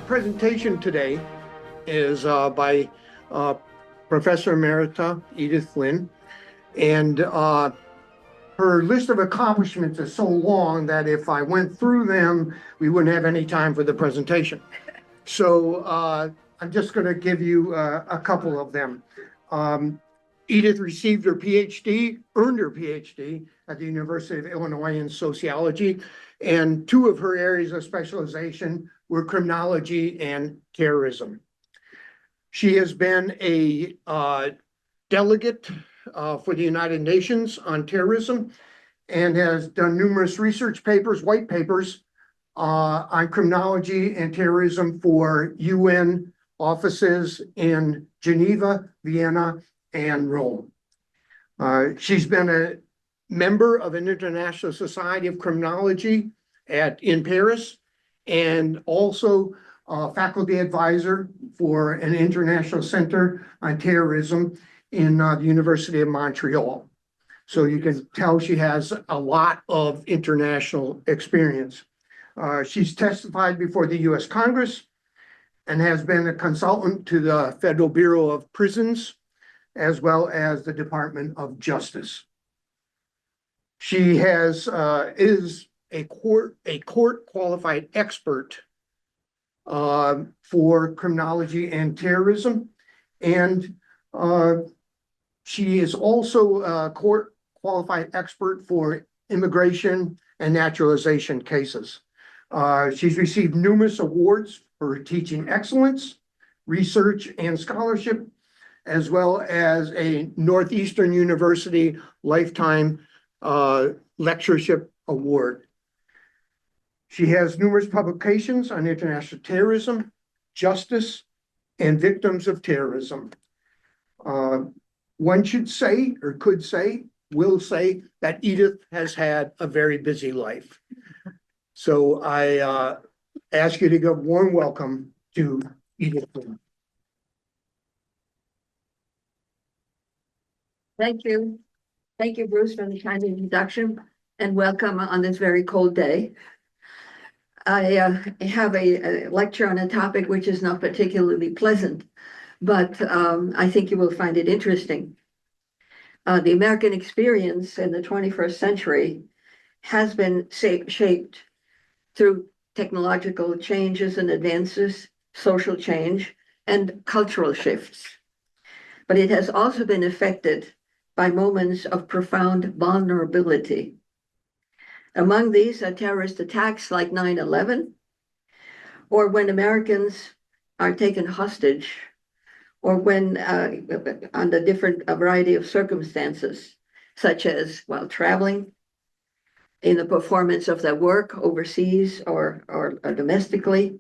presentation today is by Professor Emerita Edith Flynn, and her list of accomplishments is so long that if I went through them, we wouldn't have any time for the presentation. So I'm just going to give you a couple of them. Edith received her PhD, earned her PhD at the University of Illinois in sociology, and two of her areas of specialization were criminology and terrorism. She has been a delegate for the United Nations on terrorism and has done numerous research papers, white papers, on criminology and terrorism for UN offices in Geneva, Vienna, and Rome. She's been a member of an International Society of Criminology in Paris, and also faculty advisor for an international center on terrorism in the University of Montreal. So you can tell she has a lot of international experience. She's testified before the US Congress and has been a consultant to the Federal Bureau of Prisons, as well as the Department of Justice. She is a court qualified expert for criminology and terrorism, and she is also a court qualified expert for immigration and naturalization cases. She's received numerous awards for her teaching excellence, research, and scholarship, as well as a Northeastern University Lifetime Lectureship Award. She has numerous publications on international terrorism, justice, and victims of terrorism. One should say, or could say, will say that Edith has had a very busy life. So I ask you to give a warm welcome to Edith Flynn. Thank you. Thank you, Bruce, for the kind introduction, and welcome on this very cold day. I have a lecture on a topic which is not particularly pleasant, but I think you will find it interesting. The American experience in the 21st century has been shaped through technological changes and advances, social change, and cultural shifts. But it has also been affected by moments of profound vulnerability. Among these are terrorist attacks like 9/11, or when Americans are taken hostage, or when under different variety of circumstances, such as while traveling, in the performance of their work overseas or domestically,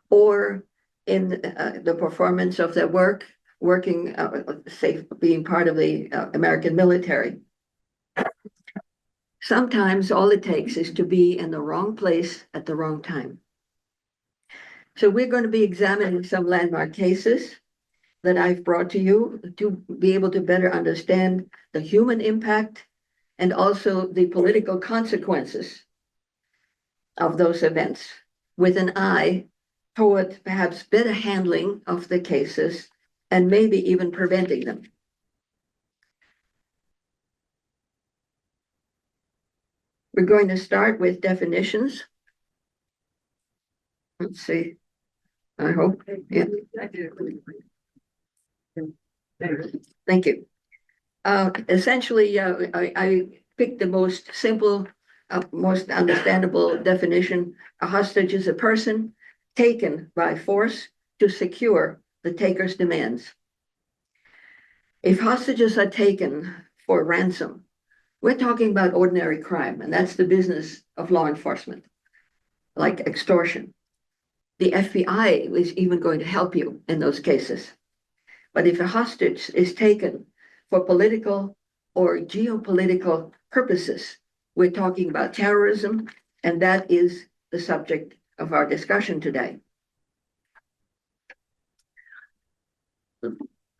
or in the performance of their work, working, being part of the American military. Sometimes all it takes is to be in the wrong place at the wrong time. So we're going to be examining some landmark cases that I've brought to you to be able to better understand the human impact and also the political consequences of those events, with an eye toward perhaps better handling of the cases and maybe even preventing them. We're going to start with definitions. Let's see. I hope. Yeah. Thank you. Essentially, I picked the most simple, most understandable definition. A hostage is a person taken by force to secure the taker's demands. If hostages are taken for ransom, we're talking about ordinary crime, and that's the business of law enforcement, like extortion. The FBI is even going to help you in those cases. But if a hostage is taken for political or geopolitical purposes, we're talking about terrorism, and that is the subject of our discussion today.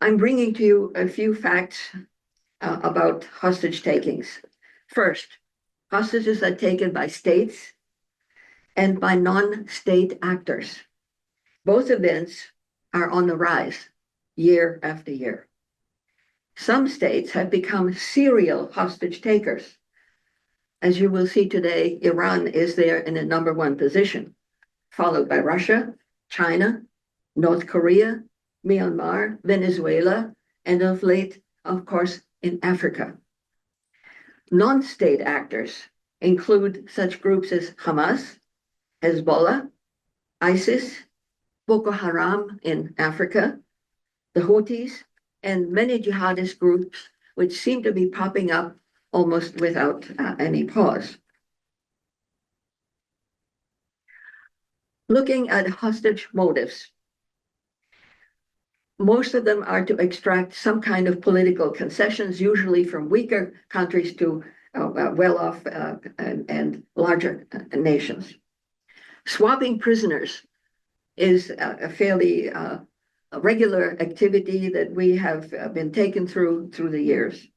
I'm bringing to you a few facts about hostage takings. First, hostages are taken by states and by non-state actors. Both events are on the rise year after year. Some states have become serial hostage takers. As you will see today, Iran is there in a number one position, followed by Russia, China, North Korea, Myanmar, Venezuela, and of late, of course, in Africa. Non-state actors include such groups as Hamas, Hezbollah, ISIS, Boko Haram in Africa, the Houthis, and many jihadist groups which seem to be popping up almost without any pause. Looking at hostage motives, most of them are to extract some kind of political concessions, usually from weaker countries to well-off and larger nations. Swapping prisoners is a fairly regular activity that we have been taken through the years.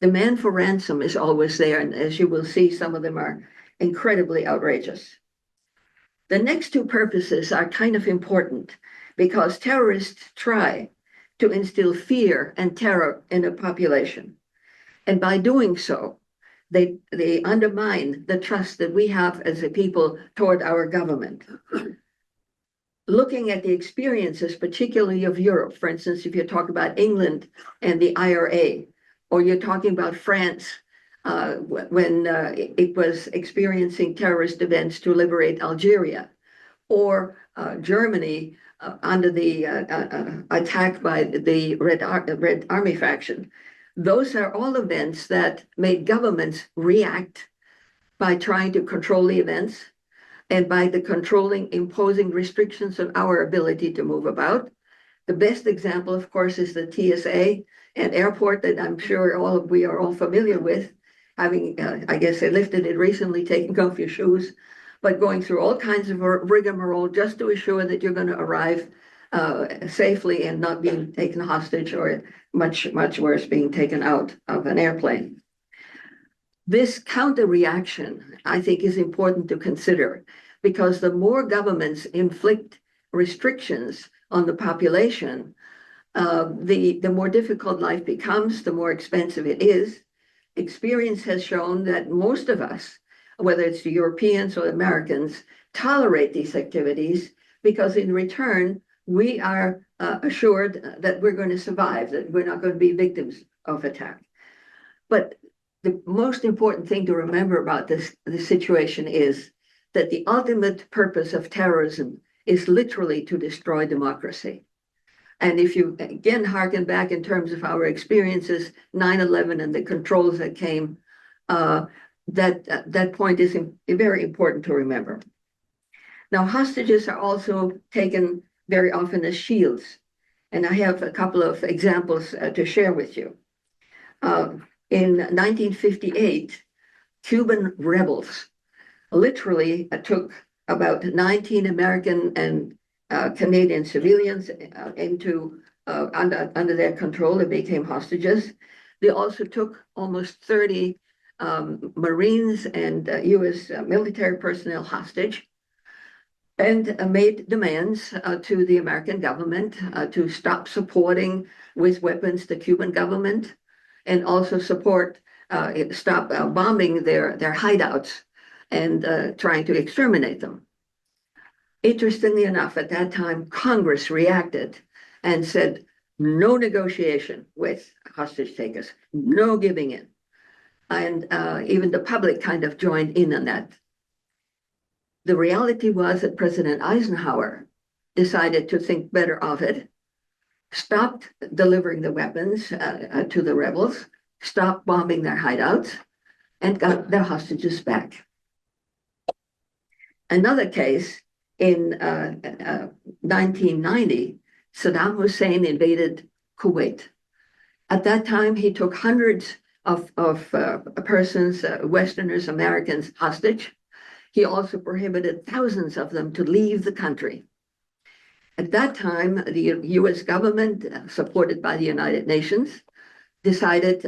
Demand for ransom is always there, and as you will see, some of them are incredibly outrageous. The next two purposes are kind of important because terrorists try to instill fear and terror in a population. And by doing so, they undermine the trust that we have as a people toward our government. Looking at the experiences, particularly of Europe, for instance, if you talk about England and the IRA, or you're talking about France when it was experiencing terrorist events to liberate Algeria, or Germany under the attack by the Red Army faction. Those are all events that made governments react by trying to control the events and by the controlling, imposing restrictions on our ability to move about. The best example, of course, is the TSA and airport that I'm sure we are all familiar with, having, I guess they lifted it recently, taking off your shoes, but going through all kinds of rigmarole just to assure that you're going to arrive safely and not being taken hostage, or much worse, being taken out of an airplane. This counter reaction, I think, is important to consider, because the more governments inflict restrictions on the population, the more difficult life becomes, the more expensive it is. Experience has shown that most of us, whether it's the Europeans or Americans, tolerate these activities because in return, we are assured that we're going to survive, that we're not going to be victims of attack. But the most important thing to remember about this situation is that the ultimate purpose of terrorism is literally to destroy democracy. And if you again harken back in terms of our experiences, 9/11 and the controls that came, that point is very important to remember. Now, hostages are also taken very often as shields. And I have a couple of examples to share with you. In 1958, Cuban rebels literally took about 19 American and Canadian civilians into under their control. They became hostages. They also took almost 30 Marines and U.S. military personnel hostage, and made demands to the American government to stop supporting with weapons the Cuban government, and also stop bombing their hideouts and trying to exterminate them. Interestingly enough, at that time, Congress reacted and said, no negotiation with hostage takers, no giving in. And even the public kind of joined in on that. The reality was that President Eisenhower decided to think better of it, stopped delivering the weapons to the rebels, stopped bombing their hideouts, and got their hostages back. Another case, in 1990, Saddam Hussein invaded Kuwait. At that time, he took hundreds of persons, Westerners, Americans, hostage. He also prohibited thousands of them to leave the country. At that time, the US government, supported by the United Nations, decided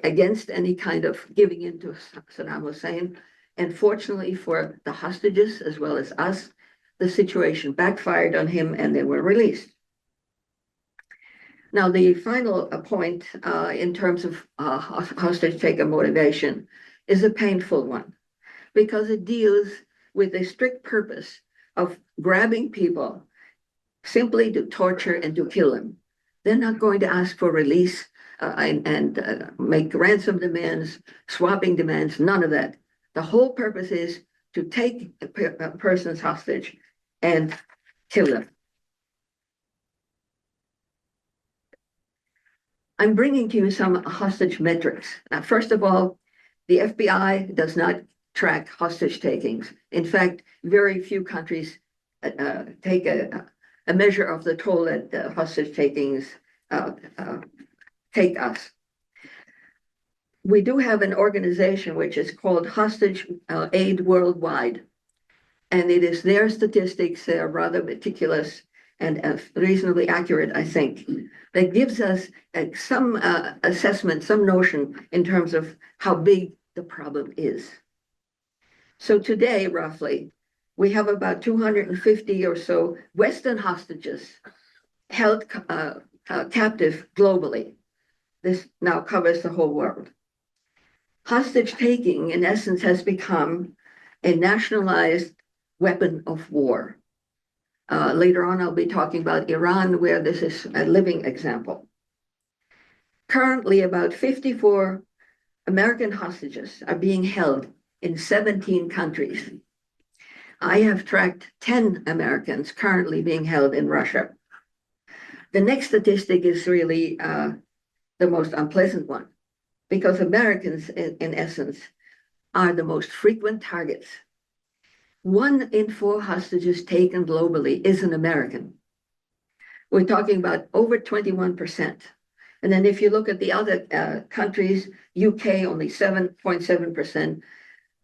against any kind of giving in to Saddam Hussein. And fortunately for the hostages, as well as us, the situation backfired on him and they were released. Now, the final point in terms of hostage taker motivation is a painful one because it deals with a strict purpose of grabbing people simply to torture and to kill them. They're not going to ask for release and make ransom demands, swapping demands, none of that. The whole purpose is to take a person's hostage and kill them. I'm bringing to you some hostage metrics. First of all, the FBI does not track hostage takings. In fact, very few countries take a measure of the toll that hostage takings take us. We do have an organization which is called Hostage Aid Worldwide, and it is their statistics. They are rather meticulous and reasonably accurate, I think, that gives us some assessment, some notion in terms of how big the problem is. So today, roughly, we have about 250 or so Western hostages held captive globally. This now covers the whole world. Hostage taking, in essence, has become a nationalized weapon of war. Later on, I'll be talking about Iran, where this is a living example. Currently, about 54 American hostages are being held in 17 countries. I have tracked 10 Americans currently being held in Russia. The next statistic is really the most unpleasant one, because Americans, in essence, are the most frequent targets. 1 in 4 hostages taken globally is an American. We're talking about over 21%. And then if you look at the other countries, UK only 7.7%,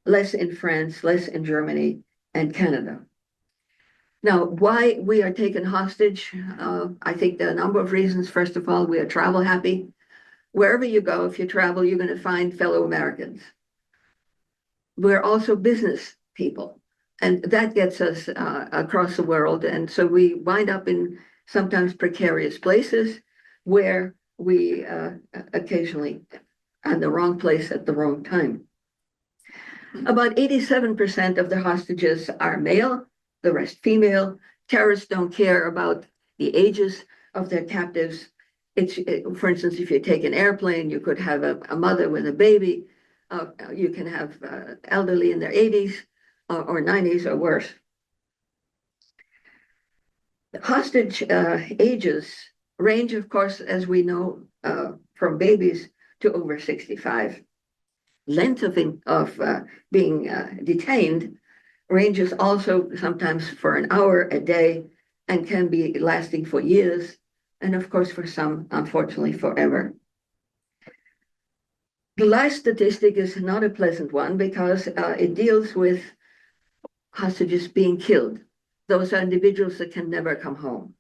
less in France, less in Germany, and Canada. Now, why we are taken hostage, I think there are a number of reasons. First of all, we are travel happy. Wherever you go, if you travel, you're going to find fellow Americans. We're also business people, and that gets us across the world. And so we wind up in sometimes precarious places where we occasionally are in the wrong place at the wrong time. About 87% of the hostages are male, the rest female. Terrorists don't care about the ages of their captives. For instance, if you take an airplane, you could have a mother with a baby. You can have elderly in their 80s or 90s or worse. The hostage ages range, of course, as we know, from babies to over 65. Length of being detained ranges also sometimes for an hour a day and can be lasting for years. And of course, for some, unfortunately, forever. The last statistic is not a pleasant one because it deals with hostages being killed. Those are individuals that can never come home.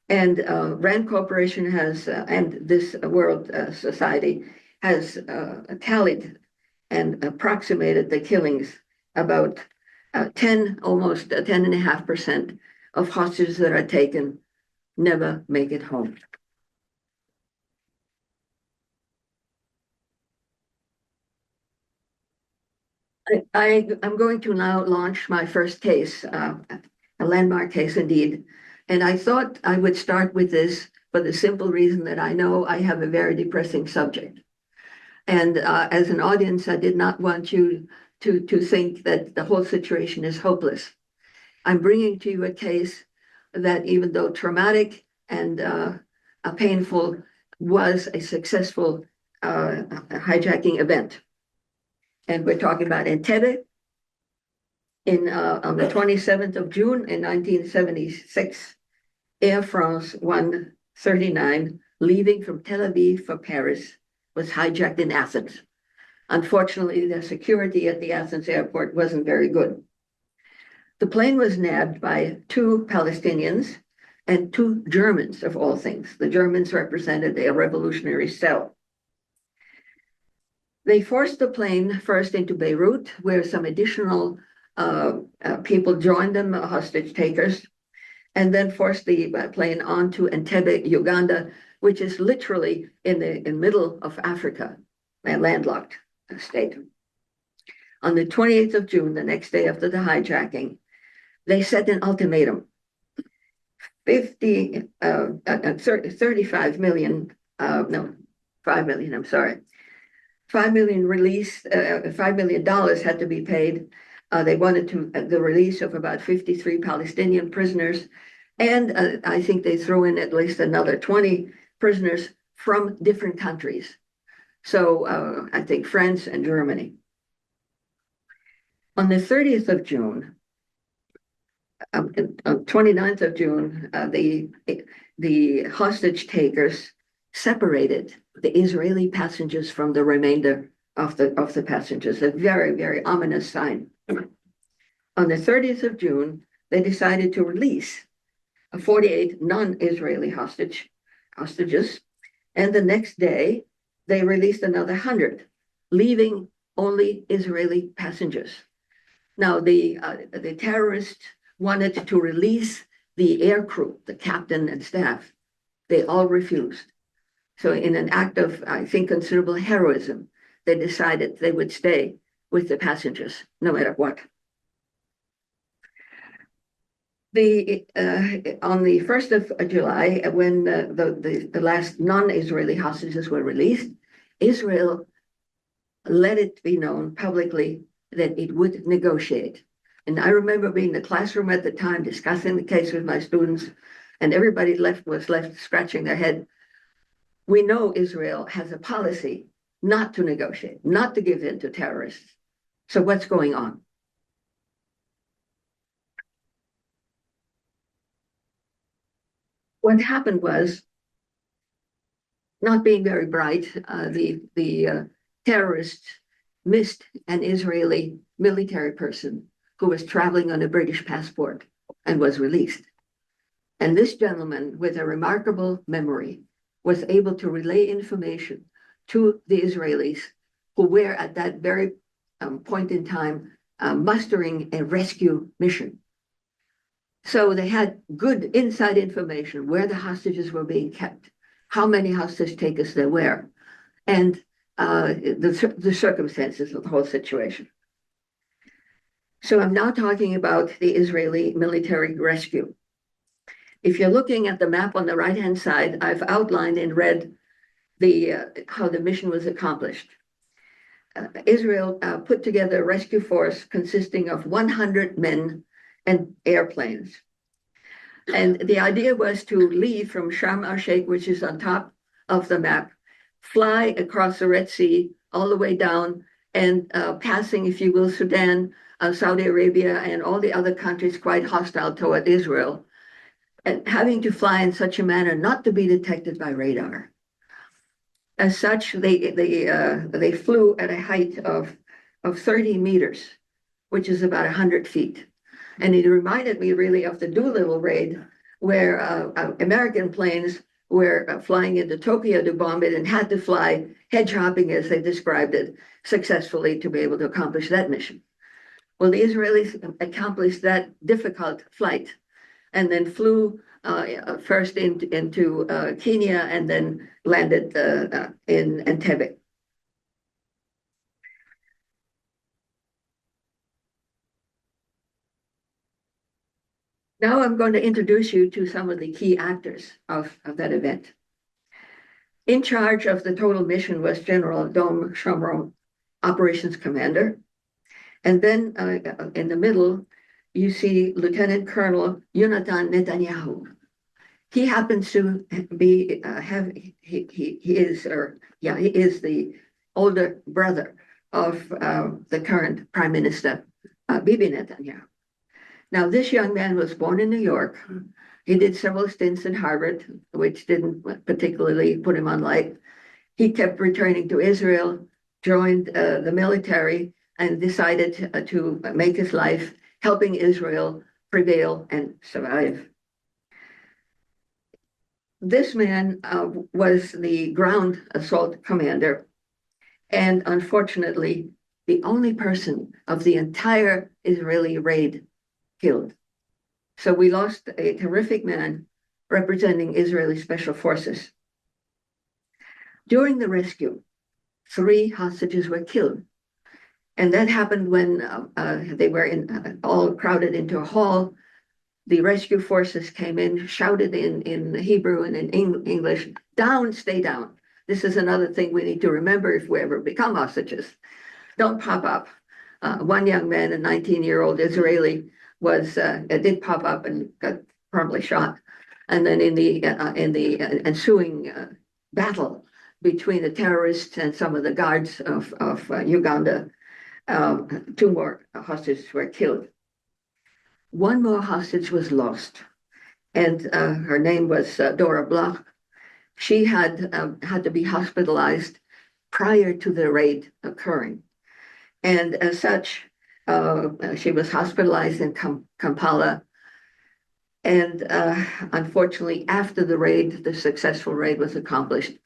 And RAND Corporation has, and this World Society has tallied and approximated the killings. About 10, almost 10.5% of hostages that are taken never make it home. I'm going to now launch my first case, a landmark case indeed. And I thought I would start with this for the simple reason that I know I have a very depressing subject. And as an audience, I did not want you to think that the whole situation is hopeless. I'm bringing to you a case that, even though traumatic and painful, was a successful hijacking event. And we're talking about Entebbe on the 27th of June in 1976. Air France 139, leaving from Tel Aviv for Paris, was hijacked in Athens. Unfortunately, the security at the Athens airport wasn't very good. The plane was nabbed by 2 Palestinians and 2 Germans, of all things. The Germans represented a revolutionary cell. They forced the plane first into Beirut, where some additional people joined them, hostage takers, and then forced the plane onto Entebbe, Uganda, which is literally in the middle of Africa, a landlocked state. On the 28th of June, the next day after the hijacking, they set an ultimatum. 35 million, no, 5 million, I'm sorry. 5 million release, $5 million had to be paid. They wanted the release of about 53 Palestinian prisoners. And I think they threw in at least another 20 prisoners from different countries. So I think France and Germany. On the 30th of June, on 29th of June, the hostage takers separated the Israeli passengers from the remainder of the passengers, a very, very ominous sign. On the 30th of June, they decided to release 48 non-Israeli hostages, and the next day they released another 100, leaving only Israeli passengers. Now the terrorists wanted to release the air crew, the captain and staff. They all refused. So in an act of, I think, considerable heroism, they decided they would stay with the passengers, no matter what. On the 1st of July, when the last non-Israeli hostages were released, Israel let it be known publicly that it would negotiate. And I remember being in the classroom at the time discussing the case with my students, and everybody was left scratching their head. We know Israel has a policy not to negotiate, not to give in to terrorists. So what's going on? What happened was, not being very bright, the terrorists missed an Israeli military person who was traveling on a British passport and was released. And this gentleman, with a remarkable memory, was able to relay information to the Israelis, who were at that very point in time mustering a rescue mission. So they had good inside information where the hostages were being kept, how many hostage takers there were, and the circumstances of the whole situation. So I'm now talking about the Israeli military rescue. If you're looking at the map on the right-hand side, I've outlined in red how the mission was accomplished. Israel put together a rescue force consisting of 100 men and airplanes. And the idea was to leave from Sharm el-Sheikh, which is on top of the map, fly across the Red Sea all the way down and passing, if you will, Sudan, Saudi Arabia, and all the other countries quite hostile toward Israel, and having to fly in such a manner not to be detected by radar. As such, they flew at a height of 30 meters, which is about 100 feet. And it reminded me really of the Doolittle raid, where American planes were flying into Tokyo to bomb it and had to fly hedge hopping, as they described it, successfully to be able to accomplish that mission. Well, the Israelis accomplished that difficult flight and then flew first into Kenya and then landed in Entebbe. Now I'm going to introduce you to some of the key actors of that event. In charge of the total mission was General Dom Shomron, Operations Commander. And then in the middle, you see Lieutenant Colonel Yonatan Netanyahu. He happens to be he is the older brother of the current Prime Minister Bibi Netanyahu. Now, this young man was born in New York. He did several stints in Harvard, which didn't particularly put him on light. He kept returning to Israel, joined the military, and decided to make his life helping Israel prevail and survive. This man was the ground assault commander, and unfortunately, the only person of the entire Israeli raid killed. So we lost a terrific man representing Israeli special forces. During the rescue, 3 hostages were killed. And that happened when they were all crowded into a hall. The rescue forces came in, shouted in Hebrew and in English, down, stay down. This is another thing we need to remember if we ever become hostages. Don't pop up. One young man, a 19-year-old Israeli, did pop up and got promptly shot. And then in the ensuing battle between the terrorists and some of the guards of Uganda, 2 more hostages were killed. 1 more hostage was lost, and her name was Dora Bloch. She had to be hospitalized prior to the raid occurring. And as such, she was hospitalized in Kampala. And unfortunately, after the successful raid was accomplished,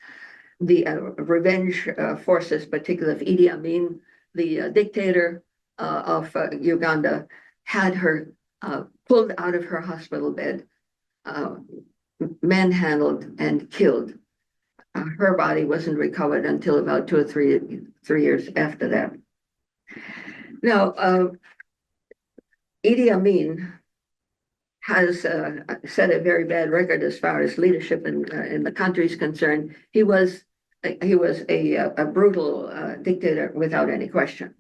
the revenge forces, particularly of Idi Amin, the dictator of Uganda, had her pulled out of her hospital bed, manhandled and killed. Her body wasn't recovered until about 2 or 3 years after that. Now, Idi Amin has set a very bad record as far as leadership in the country is concerned. He was a brutal dictator without any question.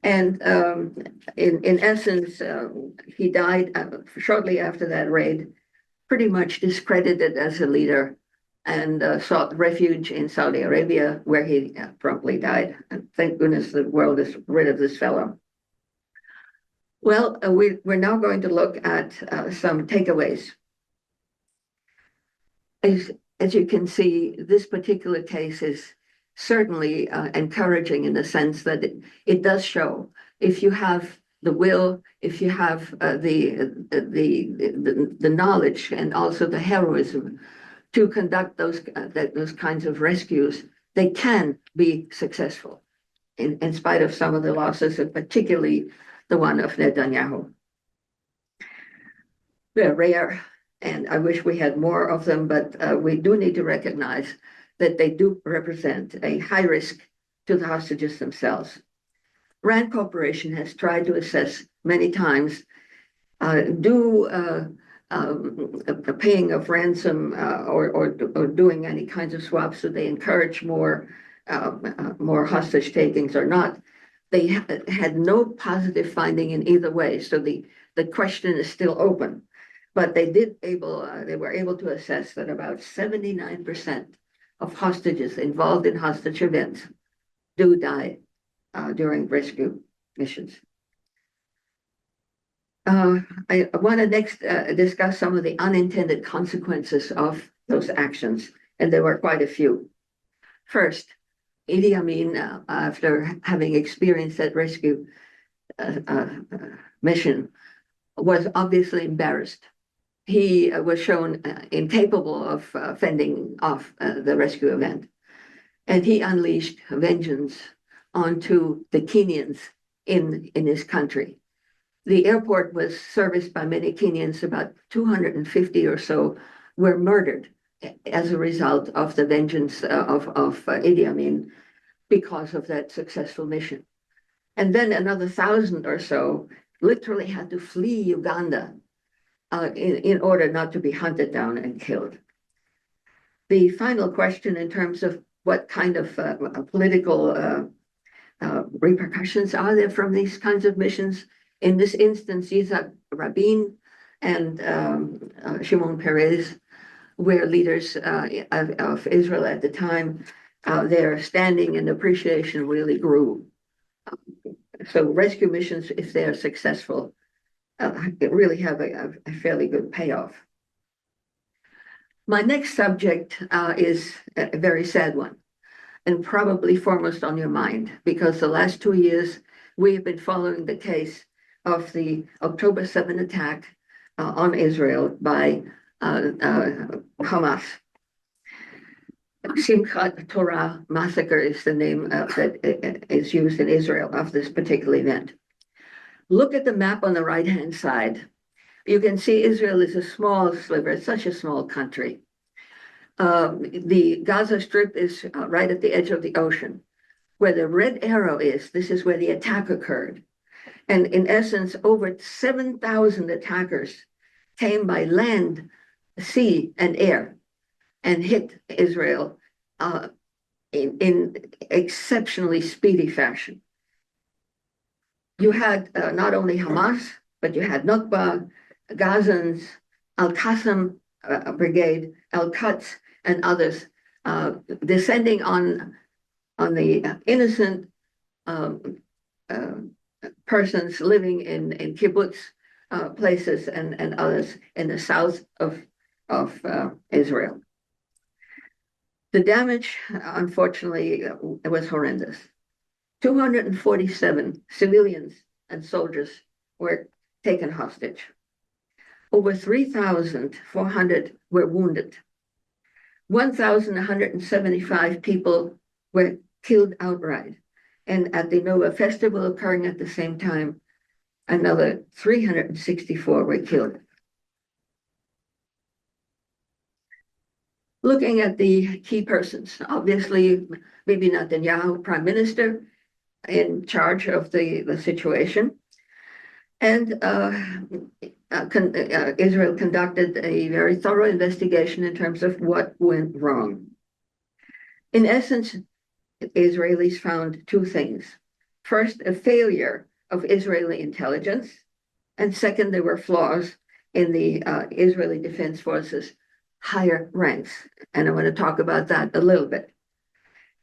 And in essence, he died shortly after that raid, pretty much discredited as a leader, and sought refuge in Saudi Arabia, where he promptly died. And thank goodness the world is rid of this fellow. Well, we're now going to look at some takeaways. As you can see, this particular case is certainly encouraging in the sense that it does show if you have the will, if you have the knowledge and also the heroism to conduct those kinds of rescues, they can be successful in spite of some of the losses, and particularly the one of Netanyahu. They're rare, and I wish we had more of them, but we do need to recognize that they do represent a high risk to the hostages themselves. Rand Corporation has tried to assess many times, the paying of ransom or doing any kinds of swaps, so they encourage more hostage takings or not. They had no positive finding in either way, so the question is still open. But they were able to assess that about 79% of hostages involved in hostage events do die during rescue missions. I want to next discuss some of the unintended consequences of those actions, and there were quite a few. First, Idi Amin, after having experienced that rescue mission, was obviously embarrassed. He was shown incapable of fending off the rescue event, and he unleashed vengeance onto the Kenyans in his country. The airport was serviced by many Kenyans. About 250 or so were murdered as a result of the vengeance of Idi Amin because of that successful mission. And then another 1,000 or so literally had to flee Uganda in order not to be hunted down and killed. The final question in terms of what kind of political repercussions are there from these kinds of missions? In this instance, Yitzhak Rabin and Shimon Peres were leaders of Israel at the time. Their standing and appreciation really grew. So rescue missions, if they are successful, really have a fairly good payoff. My next subject is a very sad one, and probably foremost on your mind, because the last 2 years we have been following the case of the October 7 attack on Israel by Hamas. Simchat Torah massacre is the name that is used in Israel of this particular event. Look at the map on the right-hand side. You can see Israel is a small sliver, it's such a small country. The Gaza Strip is right at the edge of the ocean. Where the red arrow is, this is where the attack occurred. And in essence, over 7,000 attackers came by land, sea, and air and hit Israel in exceptionally speedy fashion. You had not only Hamas, but you had Nukba, Gazans, Al-Qassam Brigade, Al-Quds, and others descending on the innocent persons living in kibbutz places and others in the south of Israel. The damage, unfortunately, was horrendous. 247 civilians and soldiers were taken hostage. Over 3,400 were wounded. 1,175 people were killed outright. And at the Nova Festival occurring at the same time, another 364 were killed. Looking at the key persons, obviously, Bibi Netanyahu, Prime Minister, in charge of the situation. And Israel conducted a very thorough investigation in terms of what went wrong. In essence, Israelis found two things. First, a failure of Israeli intelligence. And second, there were flaws in the Israeli Defense Forces higher ranks. And I want to talk about that a little bit.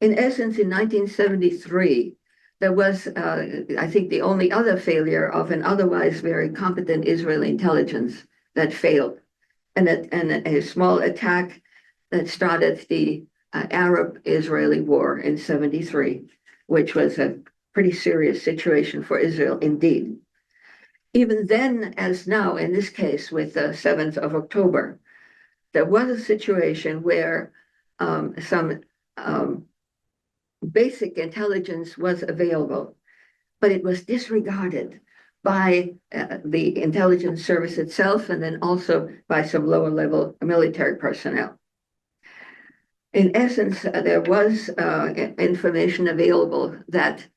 In essence, in 1973, there was, I think, the only other failure of an otherwise very competent Israeli intelligence that failed, and a small attack that started the Arab-Israeli War in 73, which was a pretty serious situation for Israel indeed. Even then, as now, in this case with the 7th of October, there was a situation where some basic intelligence was available, but it was disregarded by the intelligence service itself and then also by some lower level military personnel. In essence, there was information available that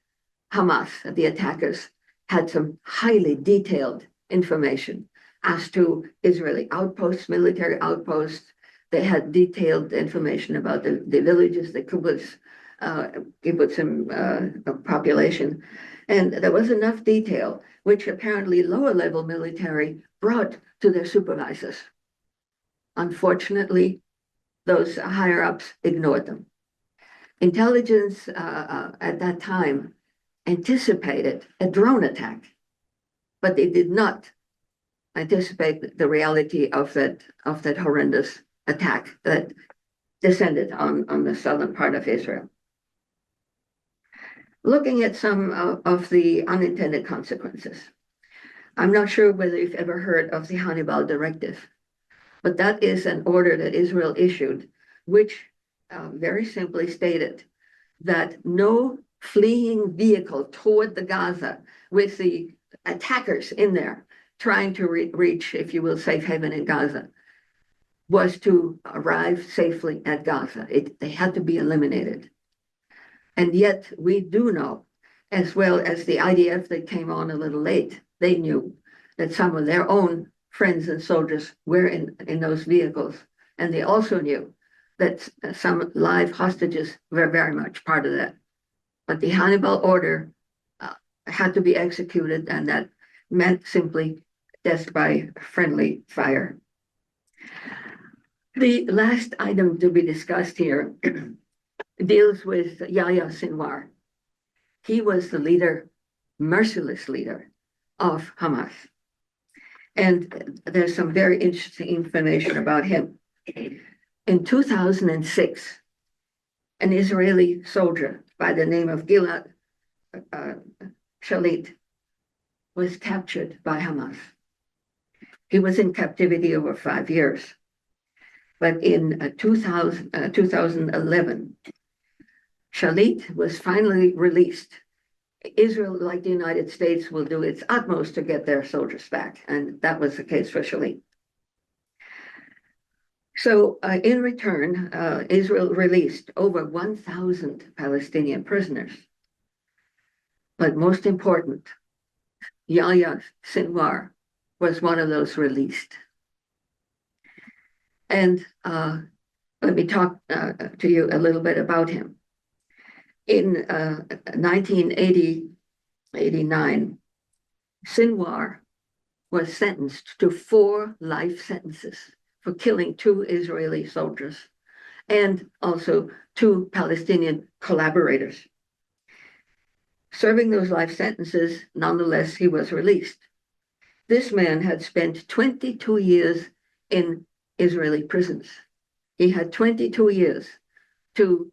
Hamas, the attackers, had some highly detailed information as to Israeli outposts, military outposts. They had detailed information about the villages, the kibbutzim population. And there was enough detail, which apparently lower level military brought to their supervisors. Unfortunately, those higher ups ignored them. Intelligence at that time anticipated a drone attack, but they did not anticipate the reality of that horrendous attack that descended on the southern part of Israel. Looking at some of the unintended consequences. I'm not sure whether you've ever heard of the Hannibal Directive, but that is an order that Israel issued, which very simply stated that no fleeing vehicle toward the Gaza with the attackers in there trying to reach, if you will, safe haven in Gaza, was to arrive safely at Gaza. They had to be eliminated. And yet we do know, as well as the IDF that came on a little late, they knew that some of their own friends and soldiers were in those vehicles. And they also knew that some live hostages were very much part of that. But the Hannibal order had to be executed, and that meant simply death by friendly fire. The last item to be discussed here deals with Yahya Sinwar. He was the leader, merciless leader of Hamas. And there's some very interesting information about him. In 2006, an Israeli soldier by the name of Gilad Shalit was captured by Hamas. He was in captivity over 5 years. But in 2011, Shalit was finally released. Israel, like the United States, will do its utmost to get their soldiers back, and that was the case for Shalit. So in return, Israel released over 1,000 Palestinian prisoners. But most important, Yahya Sinwar was one of those released. And let me talk to you a little bit about him. In 1989, Sinwar was sentenced to 4 life sentences for killing 2 Israeli soldiers and also 2 Palestinian collaborators. Serving those life sentences, nonetheless, he was released. This man had spent 22 years in Israeli prisons. He had 22 years to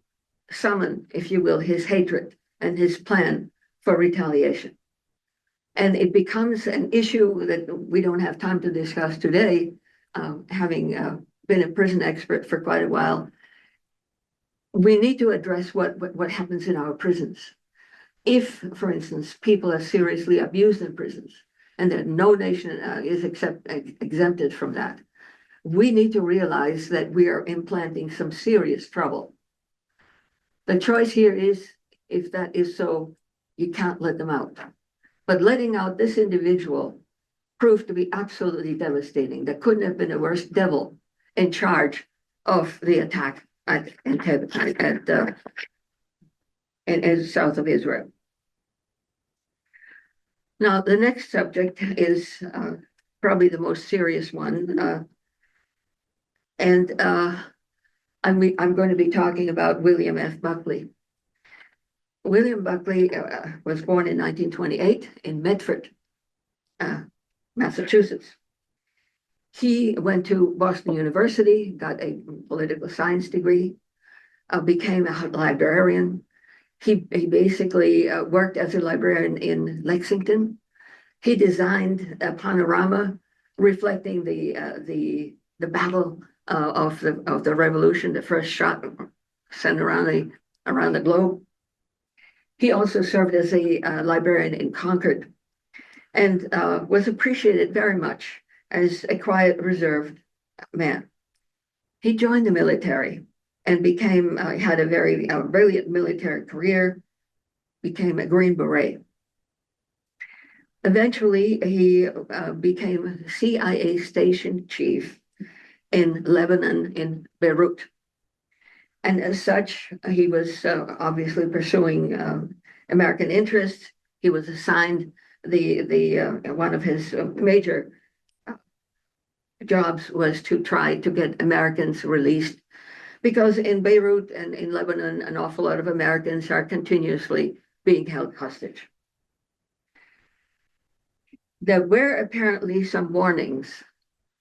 summon, if you will, his hatred and his plan for retaliation. And it becomes an issue that we don't have time to discuss today, having been a prison expert for quite a while. We need to address what happens in our prisons. If, for instance, people are seriously abused in prisons, and that no nation is exempted from that, we need to realize that we are implanting some serious trouble. The choice here is, if that is so, you can't let them out. But letting out this individual proved to be absolutely devastating. There couldn't have been a worse devil in charge of the attack in south of Israel. Now, the next subject is probably the most serious one. I'm going to be talking about William F. Buckley. William Buckley was born in 1928 in Medford, Massachusetts. He went to Boston University, got a political science degree, became a librarian. He basically worked as a librarian in Lexington. He designed a panorama reflecting the battle of the Revolution, the first shot sent around the globe. He also served as a librarian in Concord, and was appreciated very much as a quiet, reserved man. He joined the military and had a very brilliant military career, became a Green Beret. Eventually, he became CIA station chief in Lebanon, in Beirut. And as such, he was obviously pursuing American interests. He was assigned one of his major jobs was to try to get Americans released, because in Beirut and in Lebanon, an awful lot of Americans are continuously being held hostage. There were apparently some warnings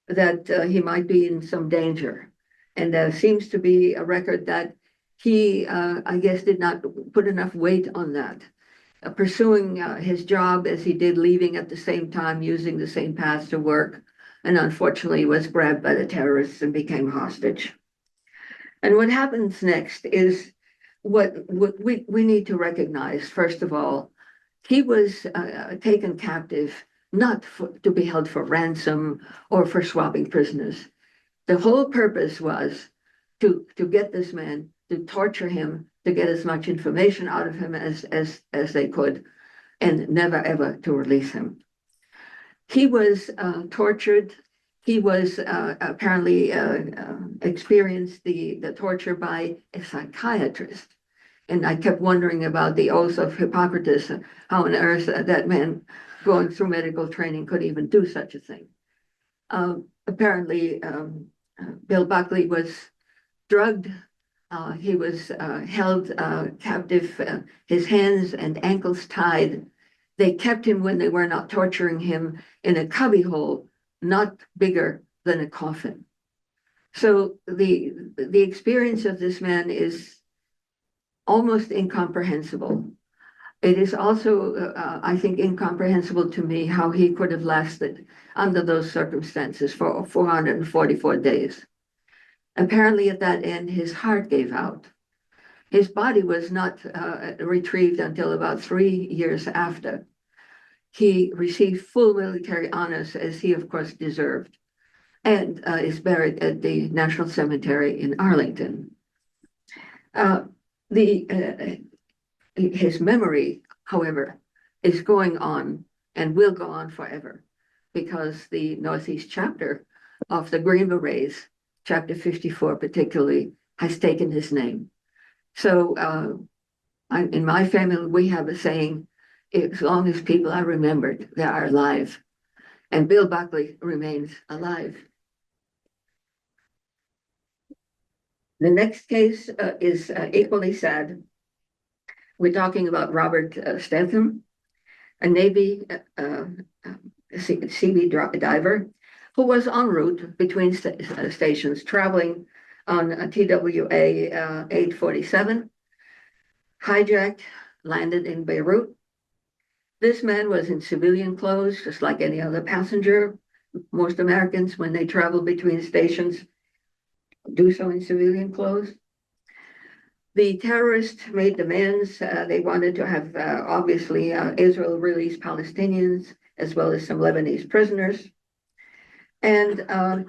that he might be in some danger. And there seems to be a record that he, I guess, did not put enough weight on that. Pursuing his job as he did, leaving at the same time, using the same paths to work, and unfortunately was grabbed by the terrorists and became hostage. And what happens next is what we need to recognize. First of all, he was taken captive, not to be held for ransom or for swapping prisoners. The whole purpose was to get this man, to torture him, to get as much information out of him as they could, and never ever to release him. He was tortured. He was apparently experienced the torture by a psychiatrist. And I kept wondering about the oath of Hippocrates, how on earth that man going through medical training could even do such a thing. Apparently, Bill Buckley was drugged. He was held captive, his hands and ankles tied. They kept him, when they were not torturing him, in a cubbyhole, not bigger than a coffin. So the experience of this man is almost incomprehensible. It is also, I think, incomprehensible to me how he could have lasted under those circumstances for 444 days. Apparently, at that end, his heart gave out. His body was not retrieved until about 3 years after. He received full military honors, as he, of course, deserved, and is buried at the National Cemetery in Arlington. Uh, his memory, however, is going on and will go on forever, because the Northeast chapter of the Green Berets, chapter 54 particularly, has taken his name. So in my family, we have a saying, as long as people are remembered, they are alive. And Bill Buckley remains alive. The next case is equally sad. We're talking about Robert Stanton, a Navy Seabee diver who was en route between stations, traveling on a TWA 847, hijacked, landed in Beirut. This man was in civilian clothes, just like any other passenger. Most Americans, when they travel between stations, do so in civilian clothes. The terrorists made demands. They wanted to have, obviously, Israel release Palestinians, as well as some Lebanese prisoners. And I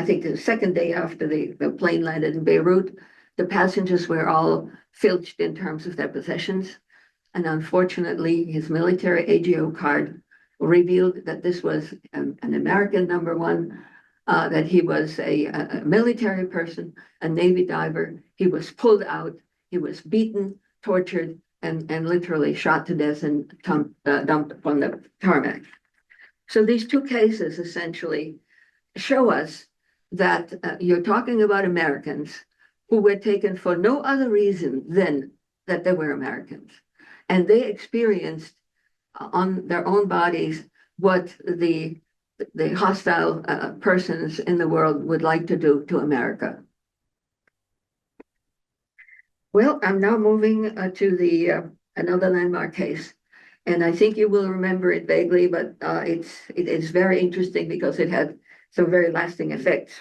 think the second day after the plane landed in Beirut, the passengers were all filched in terms of their possessions. And unfortunately, his military AGO card revealed that this was an American, number one, that he was a military person, a Navy diver. He was pulled out, he was beaten, tortured, and literally shot to death and dumped upon the tarmac. So these two cases essentially show us that you're talking about Americans who were taken for no other reason than that they were Americans. And they experienced on their own bodies what the hostile persons in the world would like to do to America. Well, I'm now moving to the another landmark case. And I think you will remember it vaguely, but it is very interesting because it had some very lasting effects.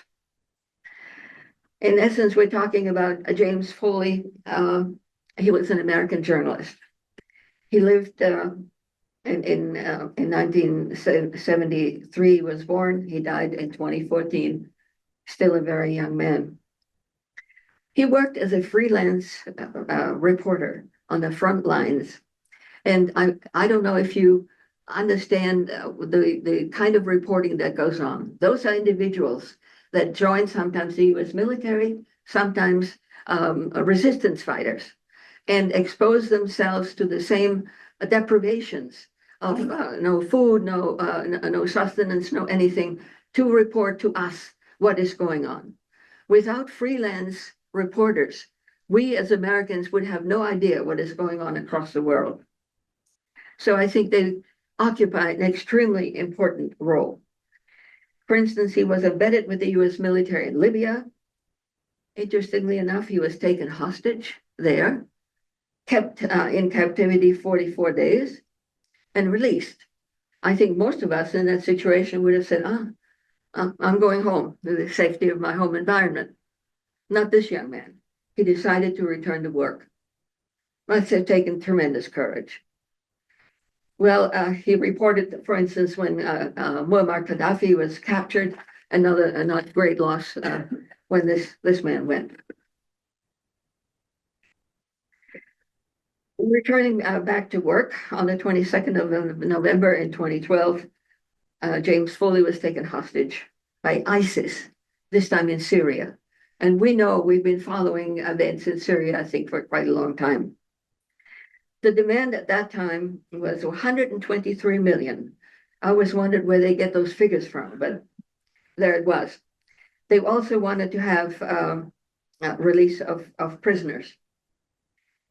In essence, we're talking about James Foley. He was an American journalist. He lived in 1973, was born. He died in 2014, still a very young man. He worked as a freelance reporter on the front lines. And I don't know if you understand the kind of reporting that goes on. Those are individuals that join sometimes the US military, sometimes resistance fighters, and expose themselves to the same deprivations of no food, no sustenance, no anything, to report to us what is going on. Without freelance reporters, we as Americans would have no idea what is going on across the world. So I think they occupy an extremely important role. For instance, he was embedded with the US military in Libya. Interestingly enough, he was taken hostage there, kept in captivity 44 days, and released. I think most of us in that situation would have said, I'm going home to the safety of my home environment. Not this young man. He decided to return to work. Must have taken tremendous courage. Well, he reported, for instance, when Muammar Gaddafi was captured, another great loss when this man went. Returning back to work on the 22nd of November in 2012, James Foley was taken hostage by ISIS, this time in Syria. And we know we've been following events in Syria, I think, for quite a long time. The demand at that time was 123 million. I always wondered where they get those figures from, but there it was. They also wanted to have release of prisoners.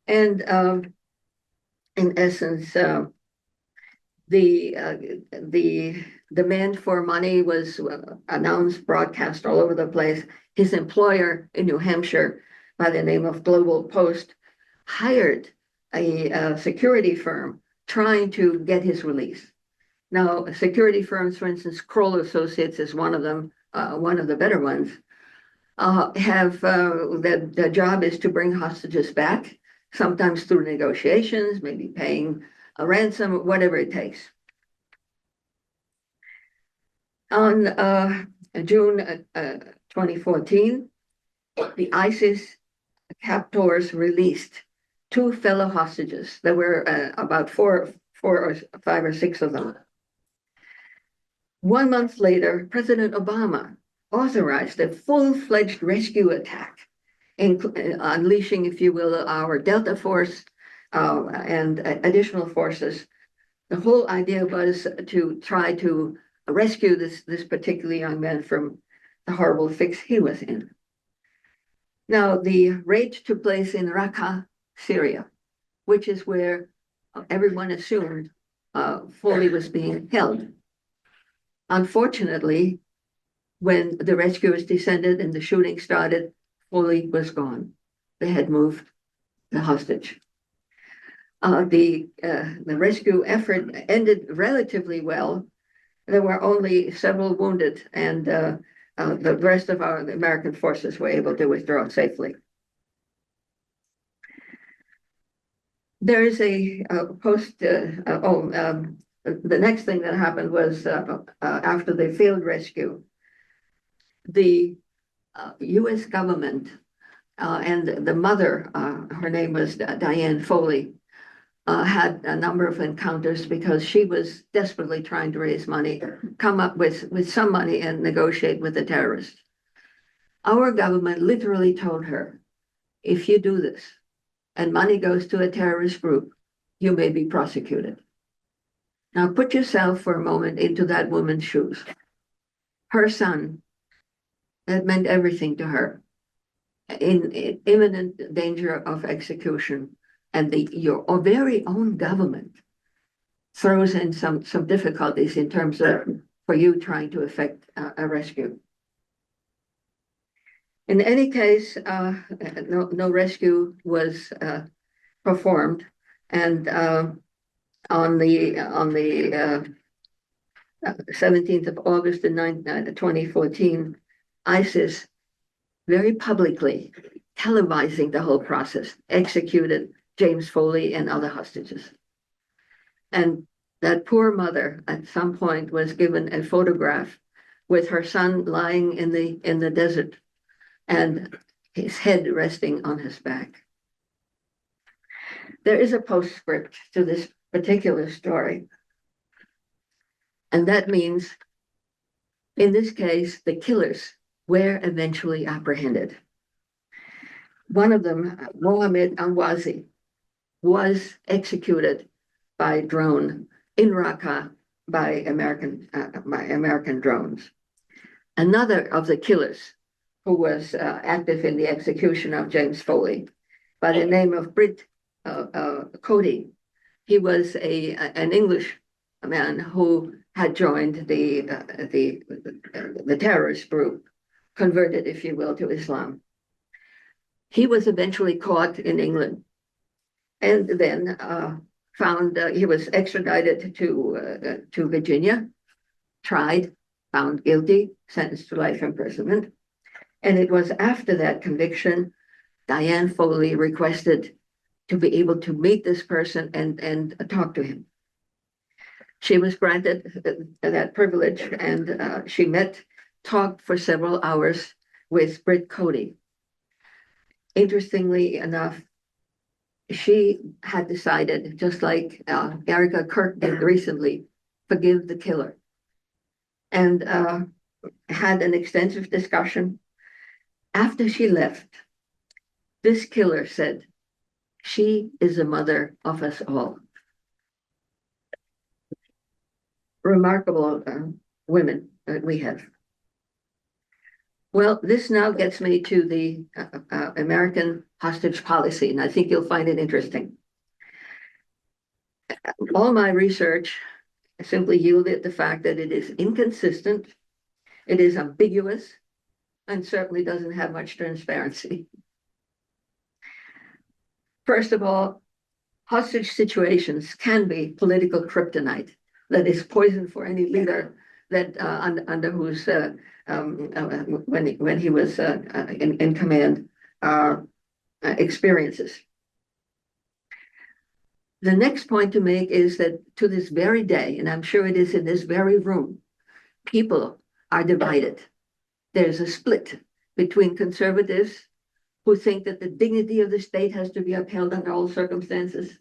And in essence, the demand for money was announced, broadcast all over the place. His employer in New Hampshire, by the name of Global Post, hired a security firm trying to get his release. Now, security firms, for instance, Kroll Associates is one of them, one of the better ones, have their job is to bring hostages back, sometimes through negotiations, maybe paying a ransom, whatever it takes. On June 2014, the ISIS captors released two fellow hostages. There were about four or five or six of them. 1 month later, President Obama authorized a full-fledged rescue attack, unleashing, if you will, our Delta Force and additional forces. The whole idea was to try to rescue this particular young man from the horrible fix he was in. Now, the raid took place in Raqqa, Syria, which is where everyone assumed Foley was being held. Unfortunately, when the rescuers descended and the shooting started, Foley was gone. They had moved the hostage. The rescue effort ended relatively well. There were only several wounded, and the rest of the American forces were able to withdraw safely. There is a the next thing that happened was after the failed rescue, the U.S. government and the mother, her name was Diane Foley, had a number of encounters because she was desperately trying to raise money, come up with some money and negotiate with the terrorists. Our government literally told her, if you do this and money goes to a terrorist group, you may be prosecuted. Now put yourself for a moment into that woman's shoes. Her son, that meant everything to her, in imminent danger of execution, and your very own government throws in some difficulties in terms of for you trying to effect a rescue. In any case, no rescue was performed, and on the 17th of August in 2014, ISIS very publicly televising the whole process, executed James Foley and other hostages. And that poor mother at some point was given a photograph with her son lying in the desert and his head resting on his back. There is a postscript to this particular story. And that means, in this case, the killers were eventually apprehended. One of them, Mohammed Anwazi, was executed by drone in Raqqa by American drones. Another of the killers who was active in the execution of James Foley, by the name of Britt Cody, he was an English man who had joined the terrorist group, converted, if you will, to Islam. He was eventually caught in England, and then found he was extradited to Virginia, tried, found guilty, sentenced to life imprisonment. And it was after that conviction, Diane Foley requested to be able to meet this person and talk to him. She was granted that privilege, and she talked for several hours with Britt Cody. Interestingly enough, she had decided, just like Erica Kirk did recently, forgive the killer, and had an extensive discussion. After she left, this killer said, "She is the mother of us all." Remarkable women that we have. Well, this now gets me to the American hostage policy, and I think you'll find it interesting. All my research simply yielded the fact that it is inconsistent, it is ambiguous, and certainly doesn't have much transparency. First of all, hostage situations can be political kryptonite that is poison for any leader that under whose when he was in command experiences. The next point to make is that to this very day, and I'm sure it is in this very room, people are divided. There's a split between conservatives who think that the dignity of the state has to be upheld under all circumstances.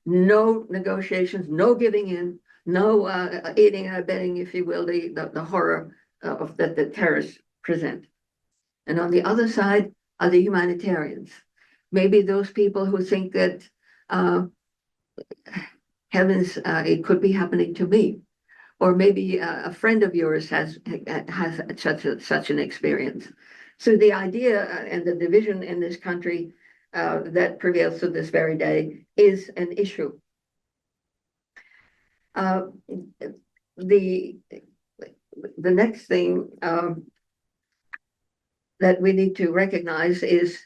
No negotiations, no giving in, no aiding and abetting, if you will, the horror of that the terrorists present. And on the other side are the humanitarians. Maybe those people who think that heavens, it could be happening to me, or maybe a friend of yours has such an experience. So the idea and the division in this country that prevails to this very day is an issue. The next thing that we need to recognize is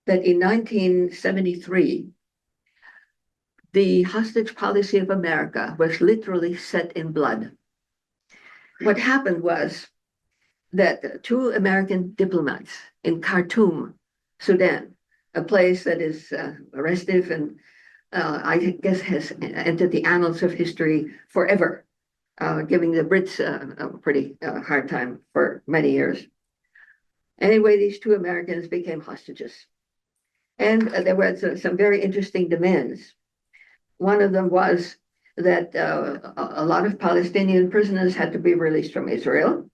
that in 1973, the hostage policy of America was literally set in blood. What happened was that two American diplomats in Khartoum, Sudan, a place that is restive and I guess has entered the annals of history forever, giving the Brits a pretty hard time for many years. Anyway, these two Americans became hostages. And there were some very interesting demands. One of them was that a lot of Palestinian prisoners had to be released from Israel.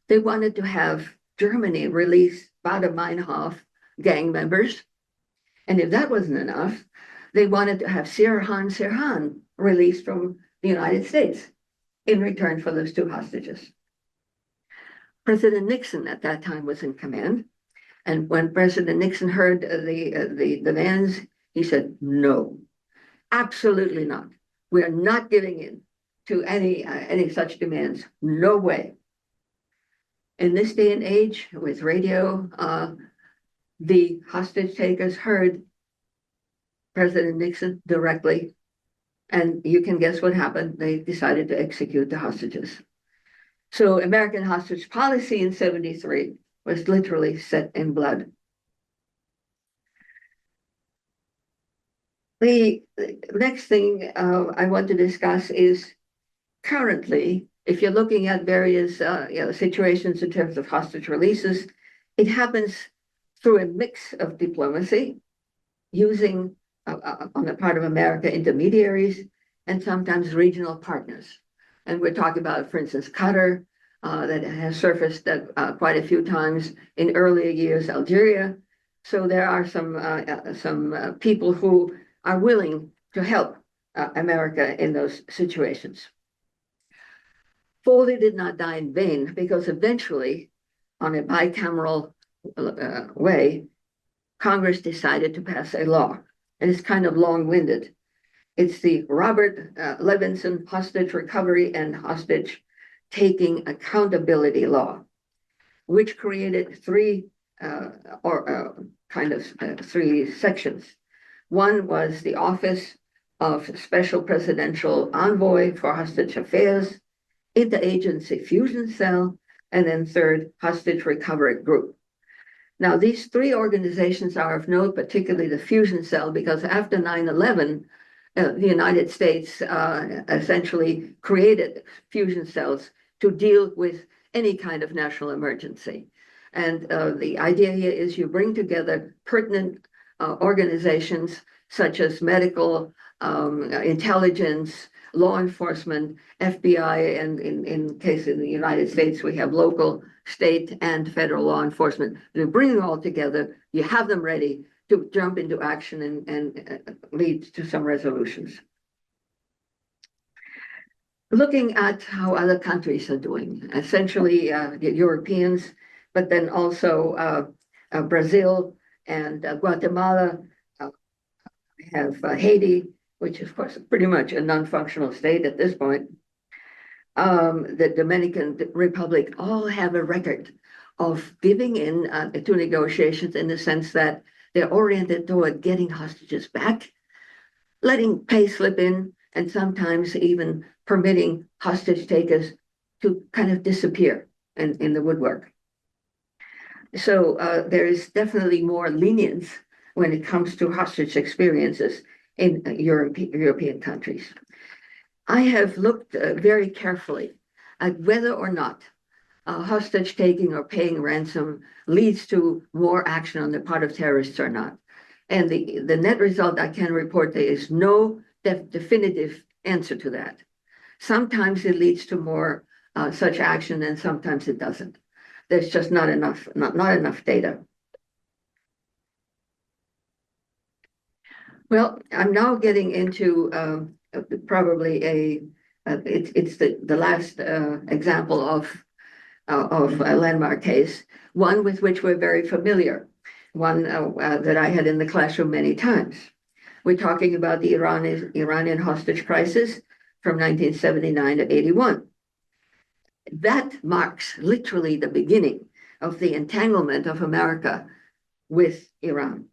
They wanted to have Germany release Baader Meinhof gang members. And if that wasn't enough, they wanted to have Sirhan released from the United States in return for those two hostages. President Nixon at that time was in command. And when President Nixon heard the demands, he said, no, absolutely not. We are not giving in to any such demands. No way. In this day and age, with radio, the hostage takers heard President Nixon directly, and you can guess what happened. They decided to execute the hostages. So American hostage policy in 73 was literally set in blood. The next thing I want to discuss is currently, if you're looking at various situations in terms of hostage releases, it happens through a mix of diplomacy, using on the part of America intermediaries and sometimes regional partners. And we're talking about, for instance, Qatar, that has surfaced quite a few times in earlier years, Algeria. So there are some people who are willing to help America in those situations. Foley did not die in vain, because eventually, on a bicameral way, Congress decided to pass a law, and it's kind of long-winded. It's the Robert Levinson Hostage Recovery and Hostage Taking Accountability Law, which created three sections. One was the Office of Special Presidential Envoy for Hostage Affairs, Interagency Fusion Cell, and then third, Hostage Recovery Group. Now, these three organizations are of note, particularly the Fusion Cell, because after 9/11, the United States essentially created fusion cells to deal with any kind of national emergency. And the idea here is you bring together pertinent organizations such as medical, intelligence, law enforcement, FBI, and in case in the United States, we have local, state, and federal law enforcement. You bring them all together, you have them ready to jump into action and lead to some resolutions. Looking at how other countries are doing, essentially the Europeans, but then also Brazil and Guatemala, have Haiti, which is, of course, pretty much a non-functional state at this point. The Dominican Republic all have a record of giving in to negotiations, in the sense that they're oriented toward getting hostages back, letting pay slip in, and sometimes even permitting hostage takers to kind of disappear in the woodwork. So there is definitely more lenience when it comes to hostage experiences in European countries. I have looked very carefully at whether or not hostage taking or paying ransom leads to more action on the part of terrorists or not. And the net result I can report, there is no definitive answer to that. Sometimes it leads to more such action, and sometimes it doesn't. There's just not enough data. Well, I'm now getting into probably it's the last example of a landmark case, one with which we're very familiar, one that I had in the classroom many times. We're talking about the Iranian hostage crisis from 1979 to 81. That marks literally the beginning of the entanglement of America with Iran.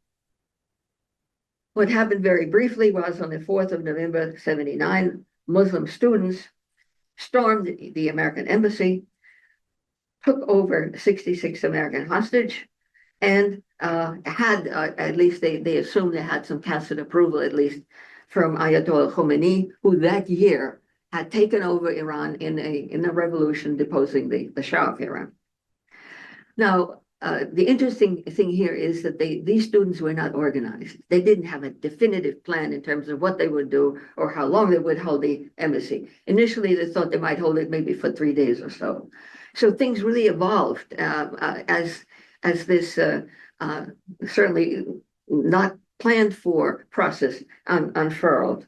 What happened very briefly was on the 4th of November, 79, Muslim students stormed the American embassy, took over 66 American hostage, and had, at least they assumed they had some tacit approval, at least from Ayatollah Khomeini, who that year had taken over Iran in a revolution deposing the Shah of Iran. Now, the interesting thing here is that these students were not organized. They didn't have a definitive plan in terms of what they would do or how long they would hold the embassy. Initially, they thought they might hold it maybe for 3 days or so. So things really evolved as this certainly not planned for process unfurled.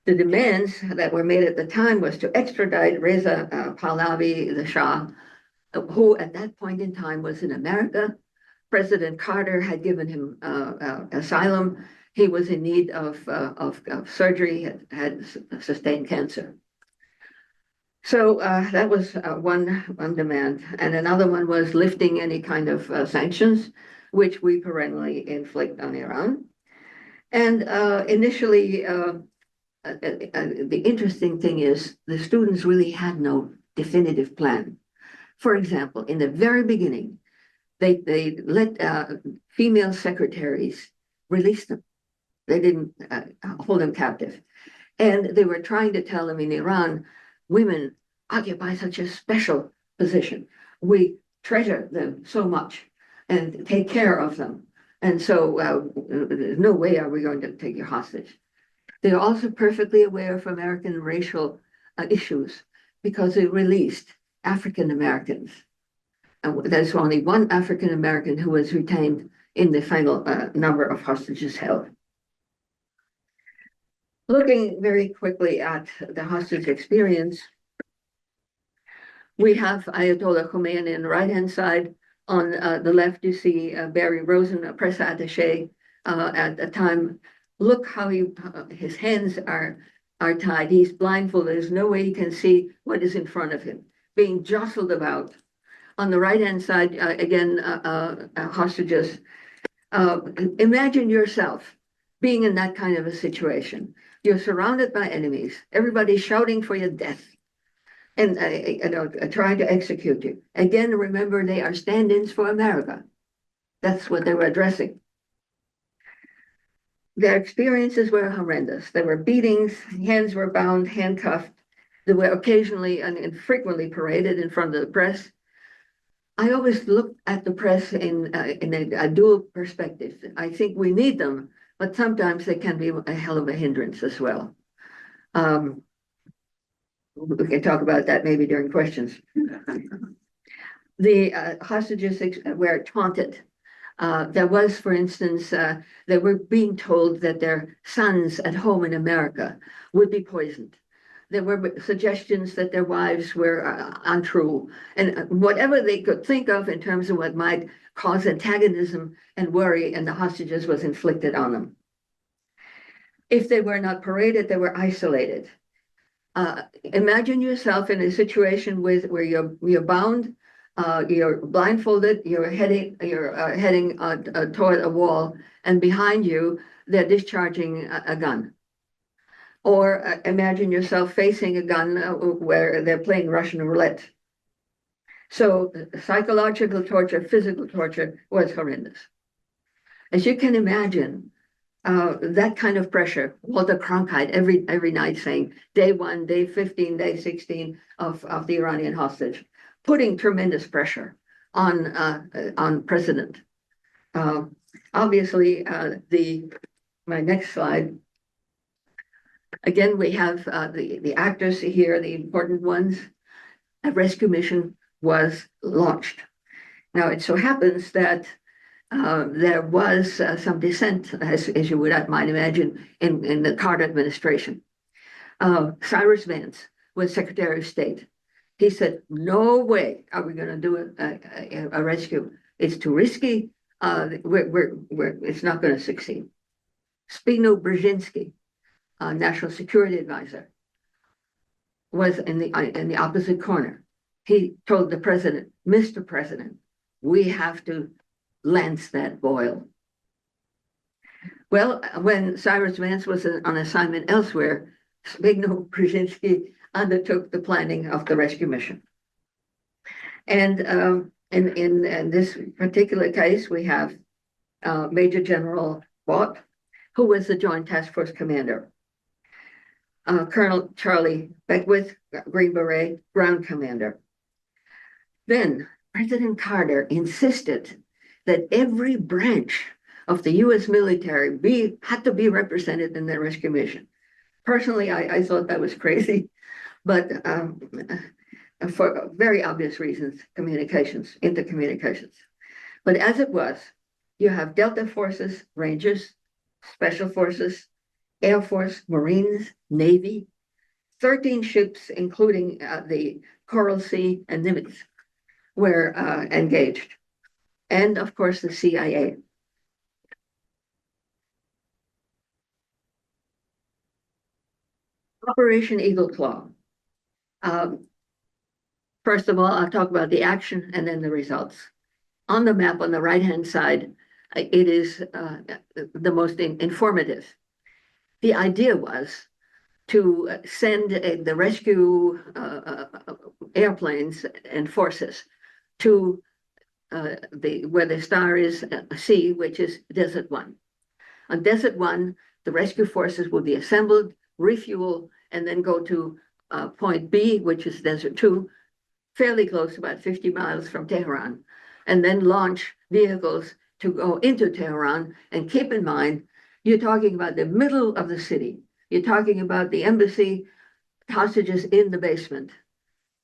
The demands that were made at the time was to extradite Reza Pahlavi, the Shah, who at that point in time was in America. President Carter had given him asylum. He was in need of surgery, had sustained cancer. So that was one demand. And another one was lifting any kind of sanctions, which we perennially inflict on Iran. And initially, the interesting thing is the students really had no definitive plan. For example, in the very beginning, they let female secretaries release them. They didn't hold them captive. And they were trying to tell them in Iran, women occupy such a special position. We treasure them so much and take care of them. And so there's no way are we going to take you hostage. They're also perfectly aware of American racial issues because they released African Americans. There's only one African American who was retained in the final number of hostages held. Looking very quickly at the hostage experience, we have Ayatollah Khomeini on the right-hand side. On the left, you see Barry Rosen, a press attaché at the time. Look how his hands are tied. He's blindfolded. There's no way he can see what is in front of him, being jostled about. On the right-hand side, again, hostages. Imagine yourself being in that kind of a situation. You're surrounded by enemies. Everybody's shouting for your death and trying to execute you. Again, remember, they are stand-ins for America. That's what they were addressing. Their experiences were horrendous. There were beatings, hands were bound, handcuffed. They were occasionally and frequently paraded in front of the press. I always look at the press in a dual perspective. I think we need them, but sometimes they can be a hell of a hindrance as well. We can talk about that maybe during questions. The hostages were taunted. There was, for instance, they were being told that their sons at home in America would be poisoned. There were suggestions that their wives were untrue, and whatever they could think of in terms of what might cause antagonism and worry, and the hostages was inflicted on them. If they were not paraded, they were isolated. Imagine yourself in a situation where you're bound, you're blindfolded, you're heading toward a wall, and behind you they're discharging a gun. Or imagine yourself facing a gun where they're playing Russian roulette. So psychological torture, physical torture was horrendous. As you can imagine, that kind of pressure, Walter Cronkite every night saying day 1, day 15, day 16 of the Iranian hostage, putting tremendous pressure on President. Obviously, my next slide. Again, we have the actors here, the important ones. A rescue mission was launched. Now, it so happens that there was some dissent, as you might imagine, in the Carter administration. Cyrus Vance was Secretary of State. He said, no way are we going to do a rescue. It's too risky. It's not going to succeed. Zbigniew Brzezinski, National Security Advisor, was in the opposite corner. He told the president, Mr. President, we have to lance that boil. Well, when Cyrus Vance was on assignment elsewhere, Zbigniew Brzezinski undertook the planning of the rescue mission. And in this particular case, we have Major General Vaught, who was the Joint Task Force commander. Colonel Charlie Beckwith, Green Beret, ground commander. Then President Carter insisted that every branch of the U.S. military had to be represented in the rescue mission. Personally, I thought that was crazy, but for very obvious reasons, intercommunications. But as it was, you have Delta Forces, Rangers, Special Forces, Air Force, Marines, Navy, 13 ships, including the Coral Sea and Nimitz, were engaged. And of course, the CIA. Operation Eagle Claw. First of all, I'll talk about the action and then the results. On the map on the right-hand side, it is the most informative. The idea was to send the rescue airplanes and forces to where the star is C, which is Desert 1. On Desert 1, the rescue forces will be assembled, refuel, and then go to point B, which is Desert 2, fairly close, about 50 miles from Tehran, and then launch vehicles to go into Tehran. And keep in mind, you're talking about the middle of the city. You're talking about the embassy, hostages in the basement.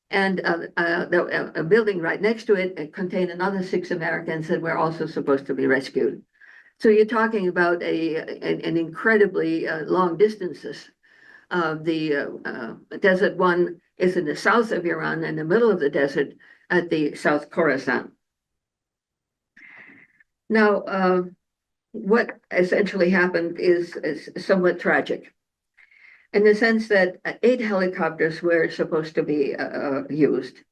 And a building right next to it contained another 6 Americans that were also supposed to be rescued. So you're talking about an incredibly long distances. The Desert 1 is in the south of Iran, in the middle of the desert at the South Khorasan. Now, what essentially happened is somewhat tragic, in the sense that 8 helicopters were supposed to be used.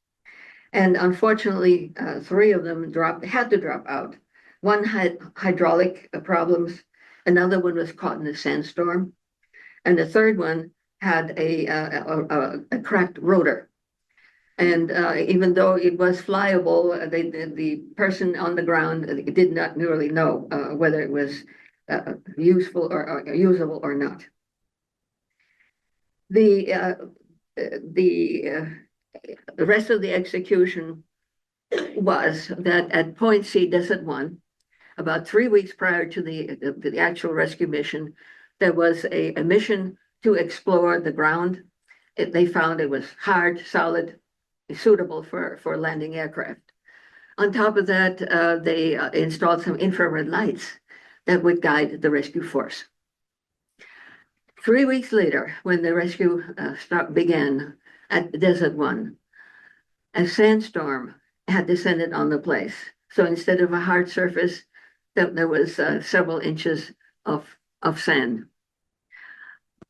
And unfortunately, 3 of them had to drop out. One had hydraulic problems, another one was caught in a sandstorm, and the third one had a cracked rotor. And even though it was flyable, the person on the ground did not really know whether it was useful or usable or not. The rest of the execution was that at Point C, Desert 1, about 3 weeks prior to the actual rescue mission, there was a mission to explore the ground. They found it was hard, solid, suitable for landing aircraft. On top of that, they installed some infrared lights that would guide the rescue force. 3 weeks later, when the rescue began at Desert 1, a sandstorm had descended on the place. So instead of a hard surface, there was several inches of sand.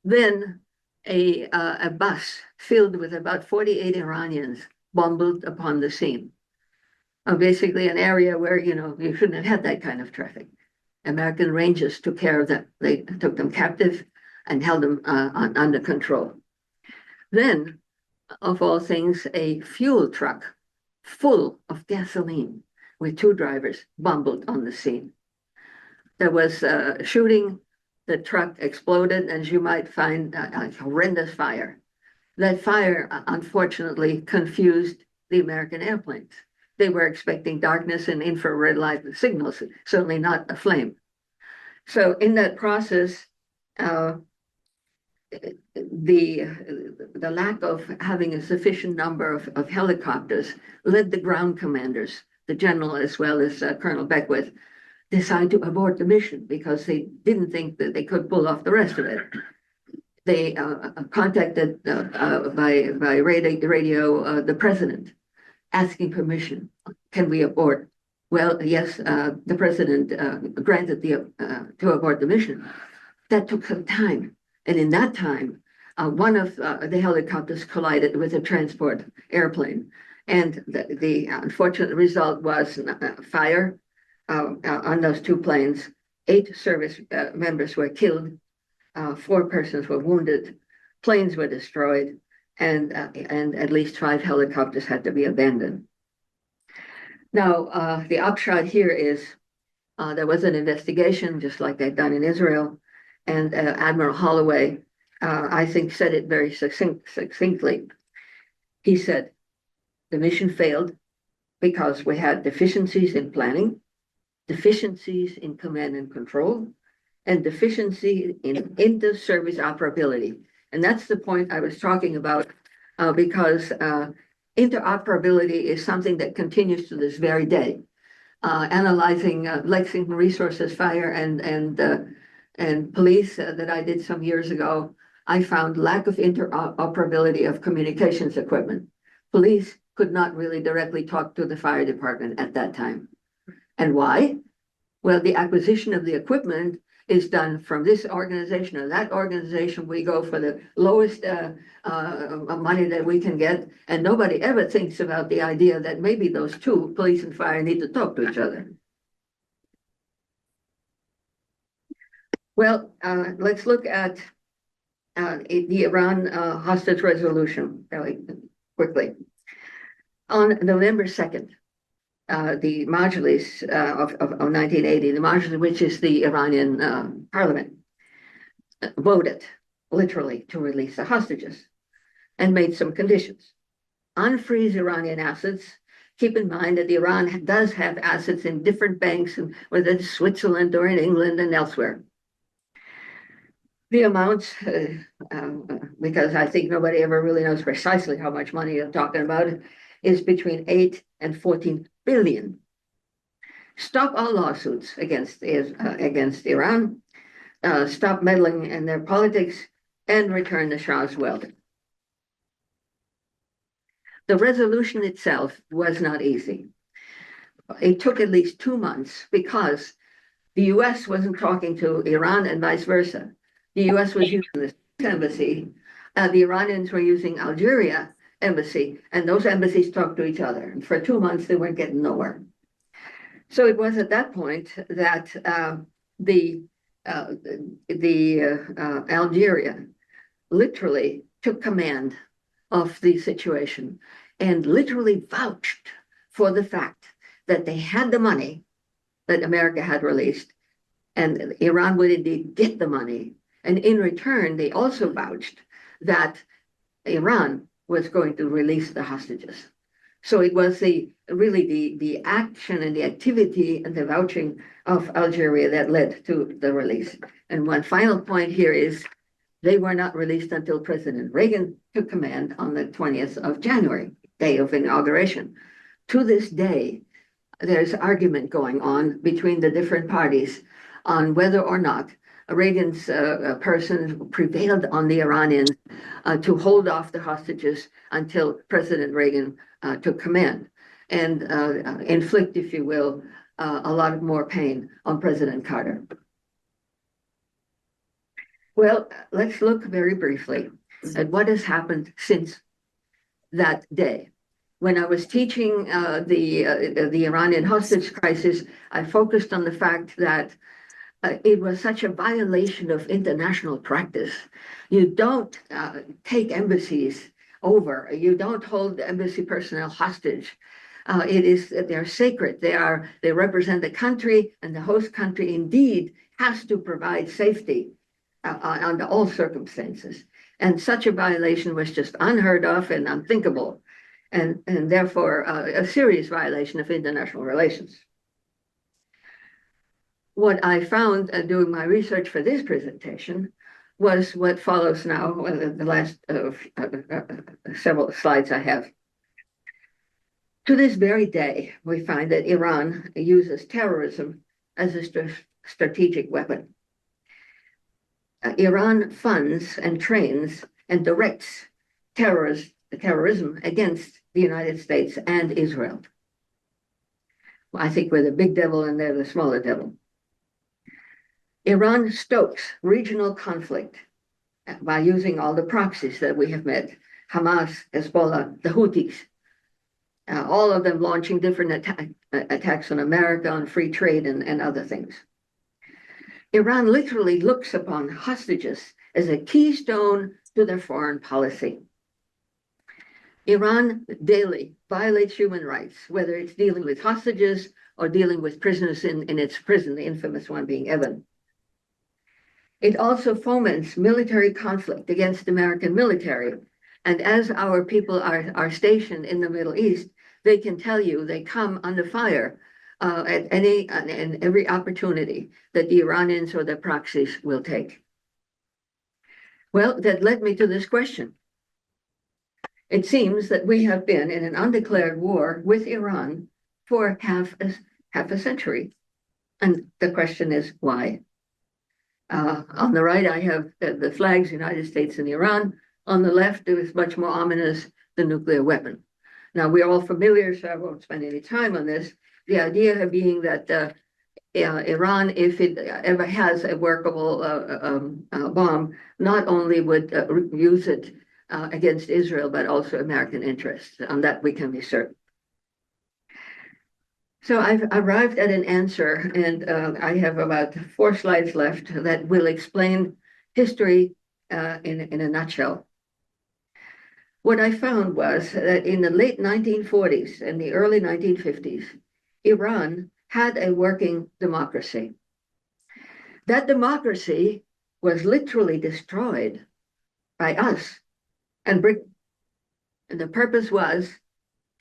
Then a bus filled with about 48 Iranians bumbled upon the scene. Basically an area where, you shouldn't have had that kind of traffic. American Rangers took care of them. They took them captive. and held them under control. Then, of all things, a fuel truck full of gasoline with two drivers bumbled on the scene. There was shooting, the truck exploded, as you might find, a horrendous fire. That fire, unfortunately, confused the American airplanes. They were expecting darkness and infrared light signals, certainly not a flame. So in that process, the lack of having a sufficient number of helicopters led the ground commanders, the general as well as Colonel Beckwith, decide to abort the mission because they didn't think that they could pull off the rest of it. They contacted by radio the president, asking permission. Can we abort? Well, yes, the president granted to abort the mission. That took some time. And in that time, one of the helicopters collided with a transport airplane. And the unfortunate result was fire on those two planes. 8 service members were killed. 4 persons were wounded. Planes were destroyed. And at least 5 helicopters had to be abandoned. Now, the upshot here is there was an investigation, just like they'd done in Israel. And Admiral Holloway, I think, said it very succinctly. He said, the mission failed because we had deficiencies in planning, deficiencies in command and control, and deficiency in inter-service operability. And that's the point I was talking about because interoperability is something that continues to this very day. Analyzing Lexington Resources Fire and police that I did some years ago, I found lack of interoperability of communications equipment. Police could not really directly talk to the fire department at that time. And why? Well, the acquisition of the equipment is done from this organization or that organization. We go for the lowest money that we can get, and nobody ever thinks about the idea that maybe those two, police and fire, need to talk to each other. Well, let's look at the Iran hostage resolution very quickly. On November 2nd, the Majlis of 1980, the Majlis, which is the Iranian parliament, voted literally to release the hostages and made some conditions. Unfreeze Iranian assets. Keep in mind that Iran does have assets in different banks, whether it's Switzerland or in England and elsewhere. The amounts, because I think nobody ever really knows precisely how much money you're talking about, is between 8 and 14 billion. Stop all lawsuits against Iran, stop meddling in their politics, and return the Shah's wealth. The resolution itself was not easy. It took at least 2 months because the US wasn't talking to Iran and vice versa. The US was using the embassy. The Iranians were using Algeria embassy, and those embassies talked to each other. And for 2 months, they weren't getting nowhere. So it was at that point that Algeria literally took command of the situation and literally vouched for the fact that they had the money that America had released, and Iran would indeed get the money. And in return, they also vouched that Iran was going to release the hostages. So it was really the action and the activity and the vouching of Algeria that led to the release. And one final point here is they were not released until President Reagan took command on the 20th of January, day of inauguration. To this day, there's argument going on between the different parties on whether or not Reagan's person prevailed on the Iranians to hold off the hostages until President Reagan took command and inflict, if you will, a lot more pain on President Carter. Well, let's look very briefly at what has happened since that day. When I was teaching the Iranian hostage crisis, I focused on the fact that it was such a violation of international practice. You don't take embassies over. You don't hold the embassy personnel hostage. They're sacred. They represent the country, and the host country indeed has to provide safety under all circumstances. And such a violation was just unheard of and unthinkable, and therefore a serious violation of international relations. What I found doing my research for this presentation was what follows now, the last several slides I have. To this very day, we find that Iran uses terrorism as a strategic weapon. Iran funds and trains and directs terrorism against the United States and Israel. Well, I think we're the big devil and they're the smaller devil. Iran stokes regional conflict by using all the proxies that we have met, Hamas, Hezbollah, the Houthis, all of them launching different attacks on America, on free trade and other things. Iran literally looks upon hostages as a keystone to their foreign policy. Iran daily violates human rights, whether it's dealing with hostages or dealing with prisoners in its prison, the infamous one being Evan. It also foments military conflict against American military. And as our people are stationed in the Middle East, they can tell you they come under fire at any and every opportunity that the Iranians or their proxies will take. Well, that led me to this question. It seems that we have been in an undeclared war with Iran for half a century. And the question is, why? On the right, I have the flags, United States and Iran. On the left, it was much more ominous, the nuclear weapon. Now, we're all familiar, so I won't spend any time on this. The idea being that Iran, if it ever has a workable bomb, not only would use it against Israel, but also American interests. On that, we can be certain. So I've arrived at an answer, and I have about 4 slides left that will explain history in a nutshell. What I found was that in the late 1940s and the early 1950s, Iran had a working democracy. That democracy was literally destroyed by us and Britain. And the purpose was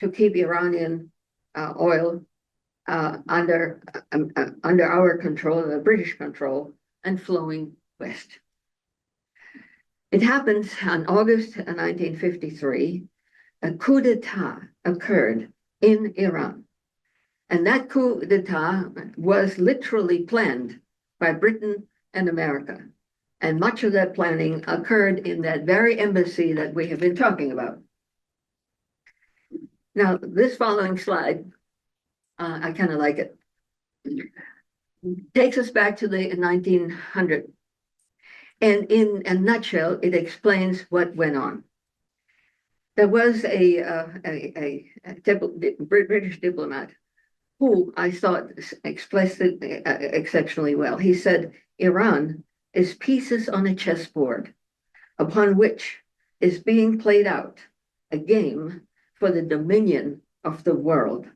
to keep Iranian oil under our control, the British control, and flowing west. It happens on August 1953, a coup d'etat occurred in Iran. And that coup d'etat was literally planned by Britain and America. And much of that planning occurred in that very embassy that we have been talking about. Now, this following slide, I kind of like it, takes us back to the 1900s. And in a nutshell, it explains what went on. There was a British diplomat who I thought expressed it exceptionally well. He said, Iran is pieces on a chessboard upon which is being played out a game for the dominion of the world.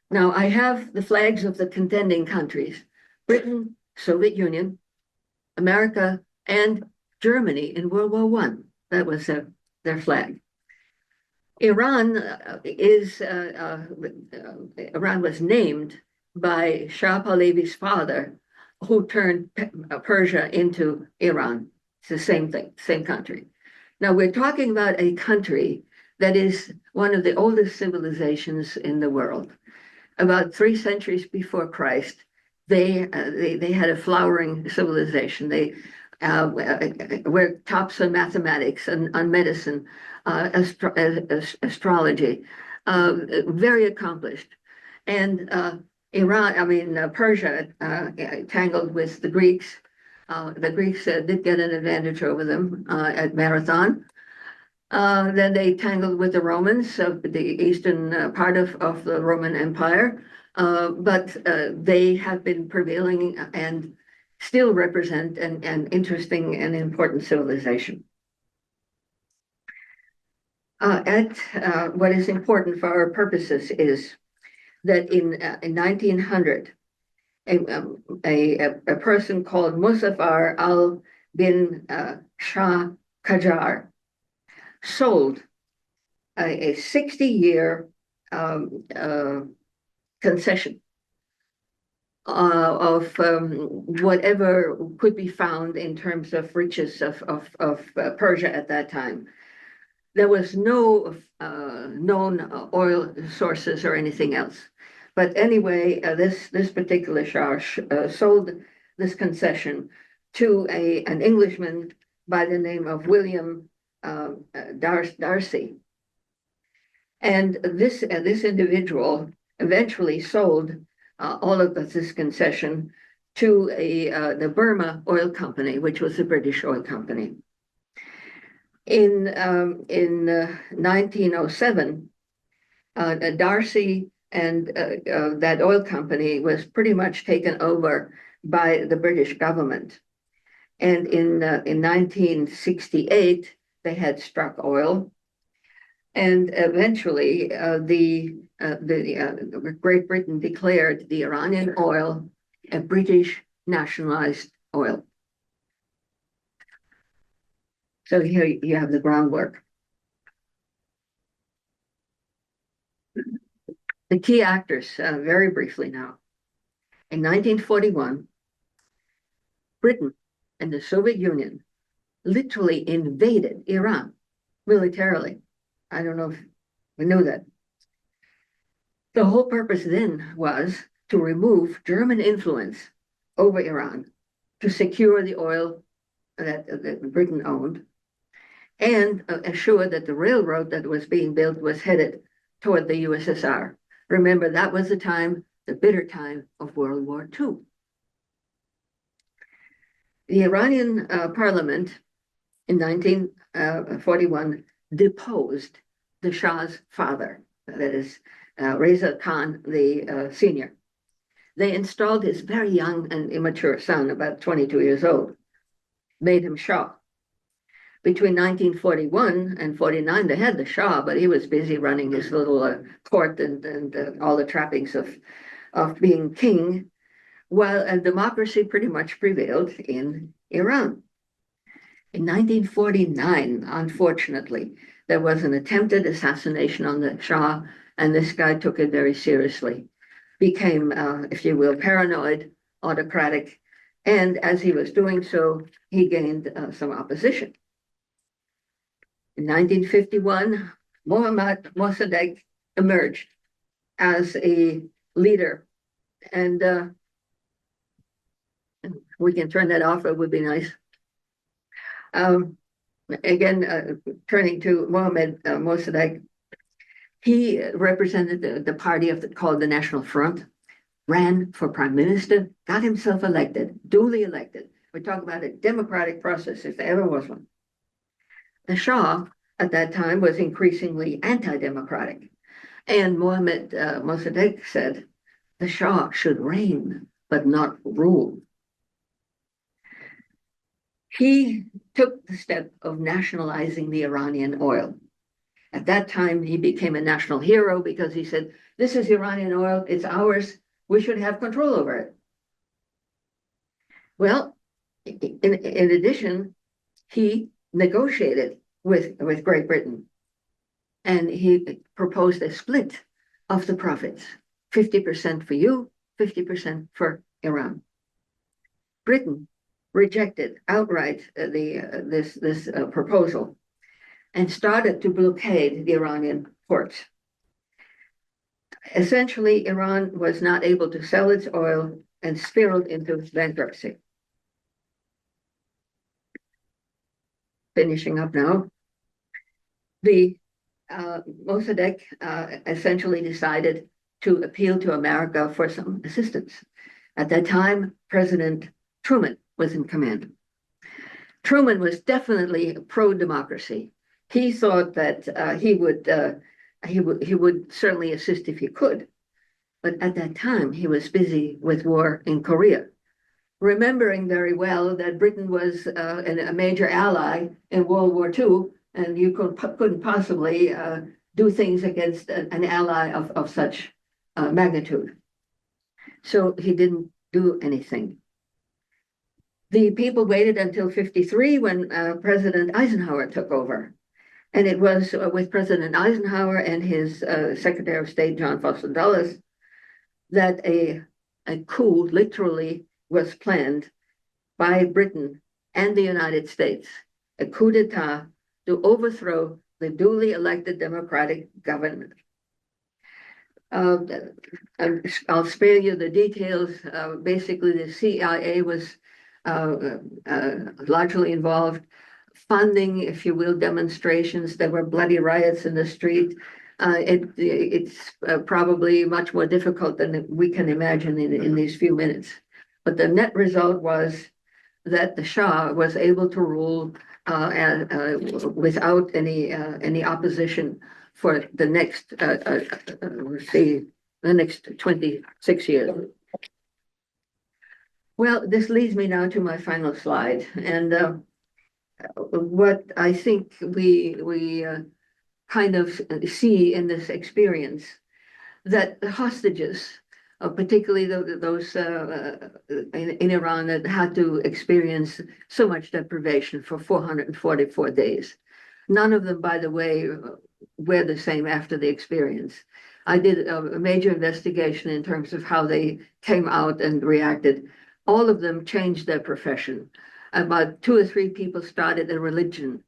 Now, I have the flags of the contending countries, Britain, Soviet Union, America, and Germany in World War I. That was their flag. Iran was named by Shah Pahlavi's father, who turned Persia into Iran. It's the same thing, same country. Now, we're talking about a country that is one of the oldest civilizations in the world. About 3 centuries before Christ, they had a flowering civilization. They were tops on mathematics and on medicine, astrology, very accomplished. And Persia tangled with the Greeks. The Greeks did get an advantage over them at Marathon. Then they tangled with the Romans of the eastern part of the Roman Empire, but they have been prevailing and still represent an interesting and important civilization. What is important for our purposes is that in 1900, a person called Muzaffar al-bin Shah Qajar sold a 60-year concession of whatever could be found in terms of riches of Persia at that time. There was no known oil sources or anything else. But anyway, this particular Shah sold this concession to an Englishman by the name of William Darcy. And this individual eventually sold all of this concession to the Burma Oil Company, which was a British oil company. In 1907, Darcy and that oil company was pretty much taken over by the British government. And in 1968, they had struck oil. And eventually, Great Britain declared the Iranian oil a British nationalized oil. So here you have the groundwork. The key actors, very briefly now. In 1941, Britain and the Soviet Union literally invaded Iran militarily. I don't know if we knew that. The whole purpose then was to remove German influence over Iran, to secure the oil that Britain owned, and assure that the railroad that was being built was headed toward the USSR. Remember, that was the time, the bitter time of World War II. The Iranian parliament in 1941 deposed the Shah's father, that is Reza Khan the senior. They installed his very young and immature son, about 22 years old, made him Shah. Between 1941 and 49, they had the Shah, but he was busy running his little court and all the trappings of being king, while democracy pretty much prevailed in Iran. In 1949, unfortunately, there was an attempted assassination on the Shah, and this guy took it very seriously, became, if you will, paranoid, autocratic, and as he was doing so, he gained some opposition. In 1951, Mohammad Mossadegh emerged as a leader, and we can turn that off, it would be nice. Again, turning to Mohammad Mossadegh, he represented the party called the National Front, ran for prime minister, got himself elected, duly elected. We talk about a democratic process, if there ever was one. The Shah at that time was increasingly anti-democratic. And Mohammad Mossadegh said, the Shah should reign, but not rule. He took the step of nationalizing the Iranian oil. At that time, he became a national hero because he said, this is Iranian oil, it's ours, we should have control over it. Well, in addition, he negotiated with Great Britain, and he proposed a split of the profits, 50% for you, 50% for Iran. Britain rejected outright this proposal and started to blockade the Iranian ports. Essentially, Iran was not able to sell its oil and spiraled into bankruptcy. Finishing up now, the Mossadegh essentially decided to appeal to America for some assistance. At that time, President Truman was in command. Truman was definitely pro-democracy. He thought that he would certainly assist if he could, but at that time he was busy with war in Korea. remembering very well that Britain was a major ally in World War II, and you couldn't possibly do things against an ally of such magnitude. So he didn't do anything. The people waited until 1953 when President Eisenhower took over. And it was with President Eisenhower and his Secretary of State, John Foster Dulles, that a coup literally was planned by Britain and the United States, a coup d'etat to overthrow the duly elected democratic government. I'll spare you the details. Basically, the CIA was largely involved, funding, if you will, demonstrations. There were bloody riots in the street. It's probably much more difficult than we can imagine in these few minutes. But the net result was that the Shah was able to rule without any opposition for the next, the next 26 years. Well, this leads me now to my final slide, and what I think we kind of see in this experience, that the hostages, particularly those in Iran that had to experience so much deprivation for 444 days. None of them, by the way, were the same after the experience. I did a major investigation in terms of how they came out and reacted. All of them changed their profession. About 2 or 3 people started a religion,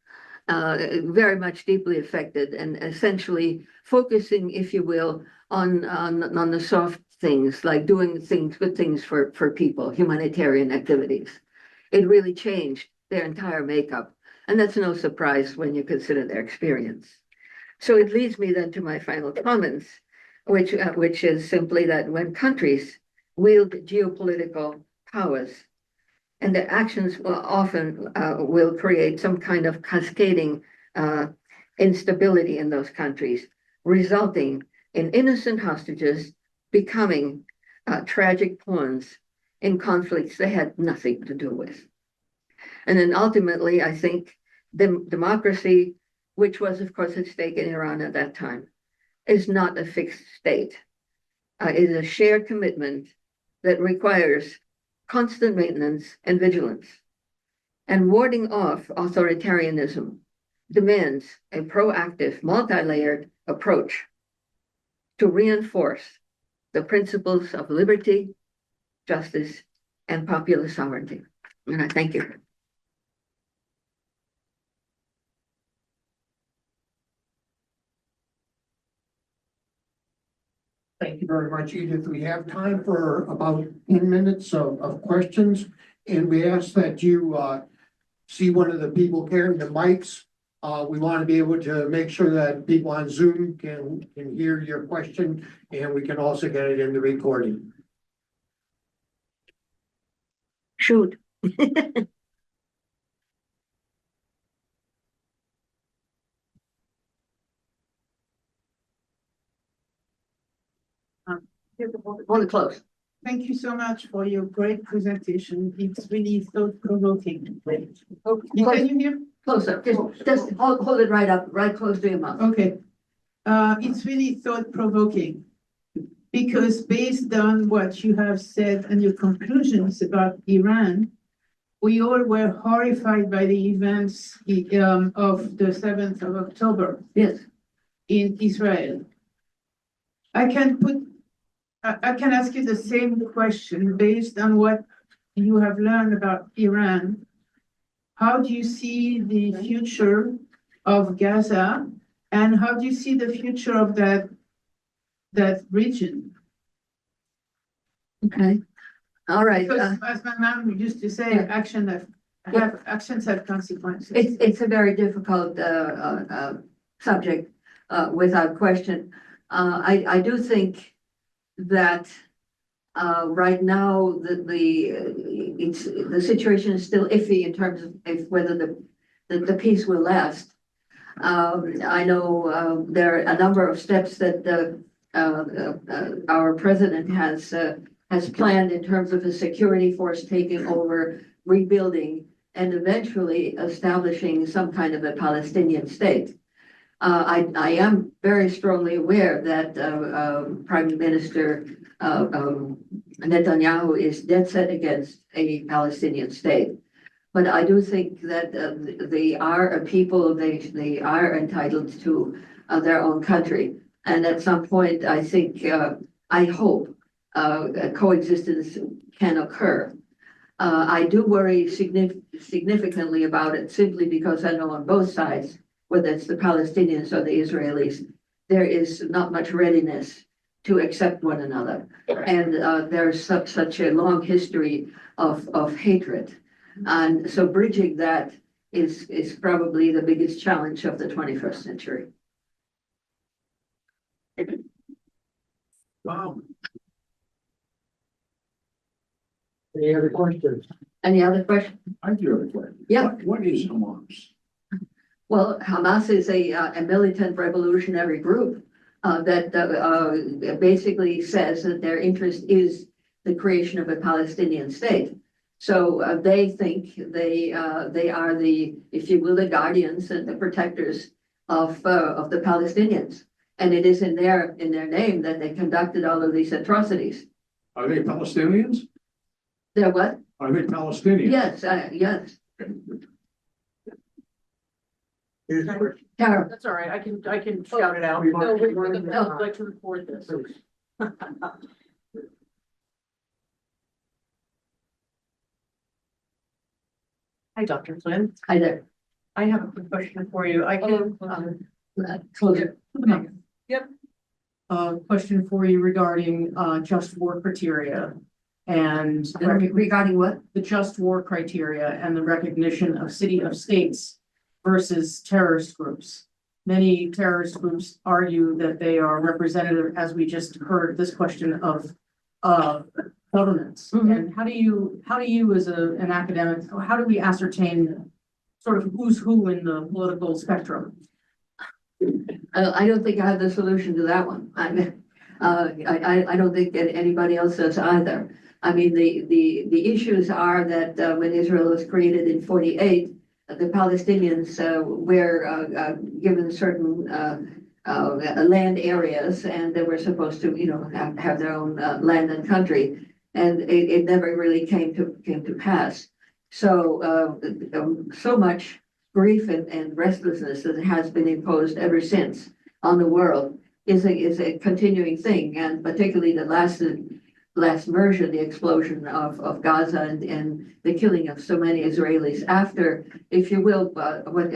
very much deeply affected, and essentially focusing, if you will, on the soft things, like doing things, good things for people, humanitarian activities. It really changed their entire makeup. And that's no surprise when you consider their experience. So it leads me then to my final comments, which is simply that when countries wield geopolitical powers, and their actions will often will create some kind of cascading instability in those countries, resulting in innocent hostages becoming tragic pawns in conflicts they had nothing to do with. And then ultimately, I think democracy, which was, of course, at stake in Iran at that time, is not a fixed state. It is a shared commitment that requires constant maintenance and vigilance. And warding off authoritarianism demands a proactive, multi-layered approach to reinforce the principles of liberty, justice, and popular sovereignty. And I thank you. Thank you very much, Edith. We have time for about 10 minutes of questions, and we ask that you see one of the people carrying the mics. We want to be able to make sure that people on Zoom can hear your question, and we can also get it in the recording. Shoot. Hold it close. Thank you so much for your great presentation. It's really thought-provoking. Oh, Can you hear? closer. Just hold it right up, right close to your mouth. Okay. It's really thought-provoking because based on what you have said and your conclusions about Iran, we all were horrified by the events of the 7th of October. Yes. In Israel. I can ask you the same question based on what you have learned about Iran. How do you see the future of Gaza, and how do you see the future of that region? Okay. All right. Because as my mom used to say, actions have consequences. It's a very difficult subject, without question. I do think that right now the situation is still iffy in terms of whether the peace will last. I know there are a number of steps that our president has has planned in terms of a security force taking over, rebuilding, and eventually establishing some kind of a Palestinian state. I am very strongly aware that Prime Minister Netanyahu is dead set against a Palestinian state. But I do think that they are a people, they are entitled to their own country. And at some point, I think, I hope coexistence can occur. I do worry significantly about it simply because I know on both sides, whether it's the Palestinians or the Israelis, there is not much readiness to accept one another. And there's such a long history of hatred. And so bridging that is probably the biggest challenge of the 21st century. Wow. Any other questions? Any other questions? I do have a question. Yeah. What is Hamas? Well, Hamas is a militant revolutionary group that basically says that their interest is the creation of a Palestinian state. So they think they are the, if you will, the guardians and the protectors of the Palestinians. And it is in their name that they conducted all of these atrocities. Are they Palestinians? They're what? Are they Palestinians? Yes, yes. Tara, That's all right, I can shout it out. No, I'd like to report this. Hi, Dr. Flynn. hi there. I have a quick question for you. I can, Close it. Yep. Question for you regarding, just war criteria and Regarding what? the just war criteria and the recognition of city of states versus terrorist groups. Many terrorist groups argue that they are representative, as we just heard this question of governments. Mhm. And how do you as an academic, how do we ascertain sort of who's who in the political spectrum? I don't think I have the solution to that one. I don't think that anybody else does either. I mean, the issues are that when Israel was created in 48, the Palestinians were given certain land areas, and they were supposed to, have their own land and country, and it never really came to pass. So so much grief and restlessness that has been imposed ever since on the world is a continuing thing, and particularly the last version, the explosion of Gaza and the killing of so many Israelis after, if you will, what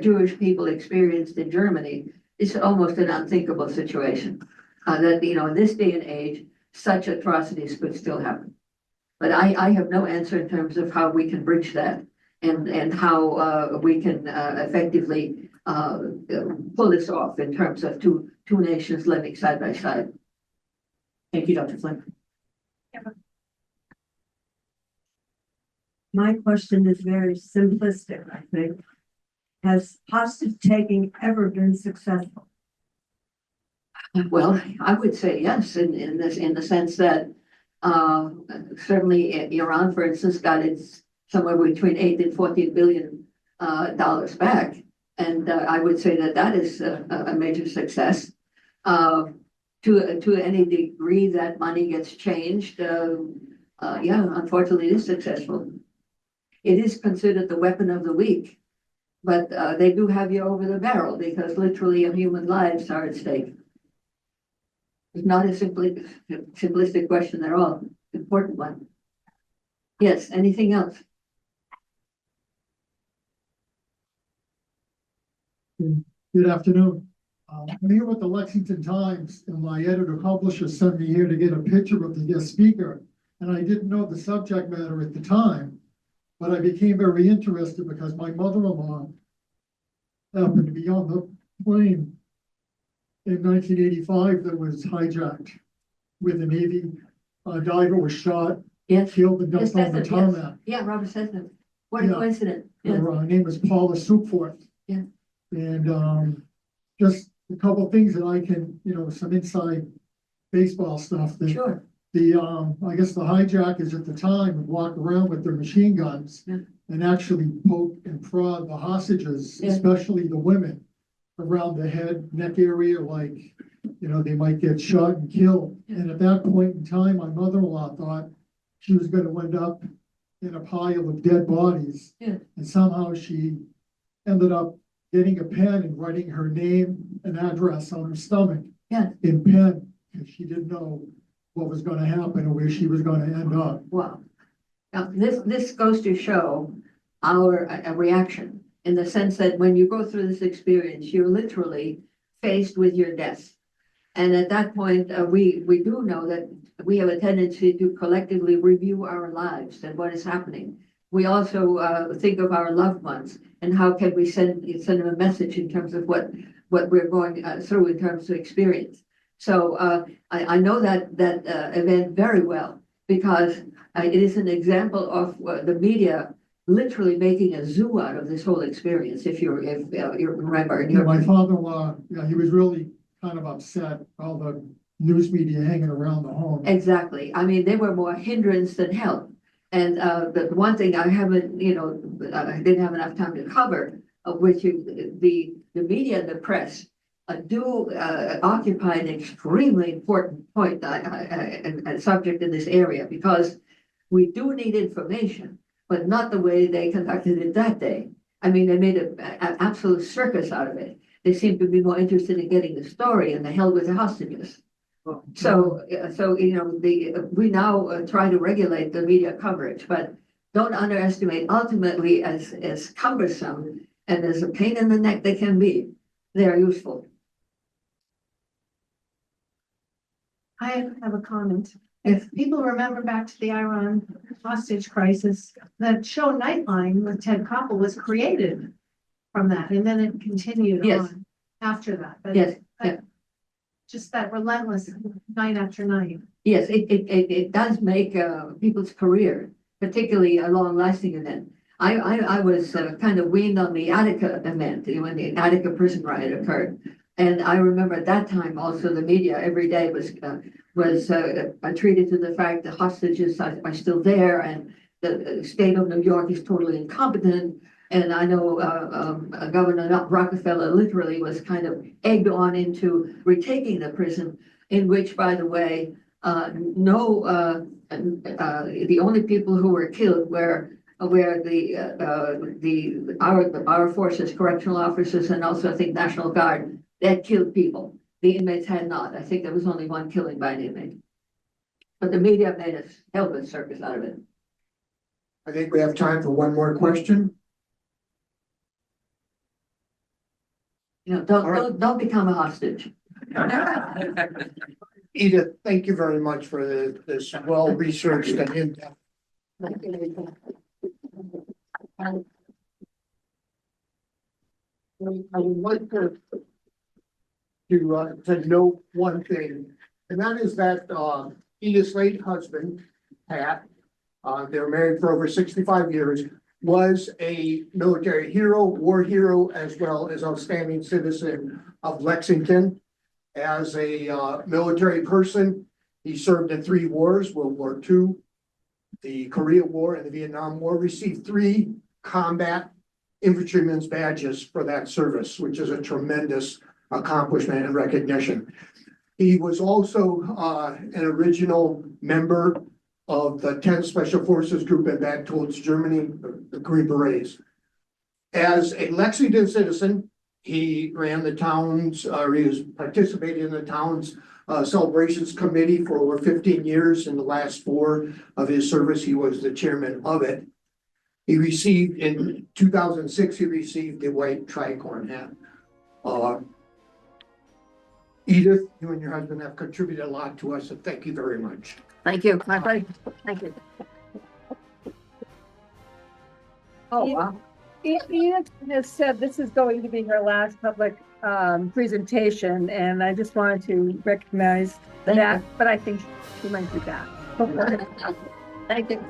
Jewish people experienced in Germany is almost an unthinkable situation. That, in this day and age, such atrocities could still happen. But I have no answer in terms of how we can bridge that and how we can effectively pull this off in terms of two nations living side by side. Thank you, Dr. Flynn. My question is very simplistic, I think. Has hostage taking ever been successful? Well, I would say yes, in the sense that certainly Iran, for instance, got its somewhere between 8 and 14 billion dollars back, and I would say that is a major success. To any degree that money gets changed, yeah, unfortunately, it is successful. It is considered the weapon of the weak, but they do have you over the barrel because literally human lives are at stake. It's not a simplistic question at all. Important one. Yes. Anything else? Good afternoon. I'm here with the Lexington Times, and my editor-publisher sent me here to get a picture of the guest speaker, and I didn't know the subject matter at the time, but I became very interested because my mother-in-law happened to be on the plane in 1985 that was hijacked with a Navy diver was shot, Yes. killed, and dumped on the Yes. tarmac. Yeah, Robert Sessom. What a Yeah. coincidence. Yes. Her name was Paula Sukforth. Yeah. And just a couple of things that I can, some inside baseball stuff that Sure. I guess the hijackers at the time would walk around with their machine guns Yeah. and actually poke and prod the hostages, Yeah. especially the women, around the head, neck area, like, they might get shot and killed. And at that point in time, my mother-in-law thought she was gonna end up in a pile of dead bodies. Yeah. And somehow she ended up getting a pen and writing her name and address on her stomach. Yeah. In pen, because she didn't know what was gonna happen or where she was gonna end up. Well, now this goes to show our reaction in the sense that when you go through this experience, you're literally faced with your death. And at that point, we do know that we have a tendency to collectively review our lives and what is happening. We also think of our loved ones and how can we send them a message in terms of what we're going through in terms of experience. So I know that event very well because it is an example of the media literally making a zoo out of this whole experience. If you remember, Yeah, my father-in-law, he was really kind of upset, all the news media hanging around the home. exactly. I mean, they were more hindrance than help. And the one thing I haven't, I didn't have enough time to cover, of which the media and the press do occupy an extremely important point and subject in this area, because we do need information, but not the way they conducted it that day. I mean, they made an absolute circus out of it. They seem to be more interested in getting the story and the hell with the hostages. So we now try to regulate the media coverage, but don't underestimate. Ultimately, as cumbersome and as a pain in the neck they can be, they are useful. I have a comment. Yes. If people remember back to the Iran hostage crisis, that show Nightline with Ted Koppel was created from that, and then it continued Yes. on after that. But Yes, yeah. just that relentless night after night. Yes, it does make people's career, particularly a long-lasting event. I was kind of weaned on the Attica event when the Attica prison riot occurred, and I remember at that time also the media every day was treated to the fact that hostages are still there, and the state of New York is totally incompetent. And I know Governor Rockefeller literally was kind of egged on into retaking the prison, in which, by the way, the only people who were killed were our forces, correctional officers, and also I think National Guard, that killed people. The inmates had not. I think there was only one killing by an inmate. But the media made a hell of a circus out of it. I think we have time for one more question. Don't become a hostage. Edith, thank you very much for this well-researched and in-depth. I would like to note one thing, and that is that Edith's late husband, Pat, they were married for over 65 years, was a military hero, war hero, as well as outstanding citizen of Lexington. As a military person, he served in 3 wars, World War II, the Korea War, and the Vietnam War, received 3 combat infantryman's badges for that service, which is a tremendous accomplishment and recognition. He was also an original member of the 10th Special Forces Group in Bad Tolz, Germany, the Green Berets. As a Lexington citizen, he ran the town's, or he was participating in the town's celebrations committee for over 15 years. In the last 4 of his service, he was the chairman of it. He received, in 2006, he received the White Tricorn hat. Edith, you and your husband have contributed a lot to us, and thank you very much. Thank you. My pleasure. Thank you. Oh, wow. Edith has said this is going to be her last public presentation, and I just wanted to recognize Thank that, you. but I think she might be back. Thank you.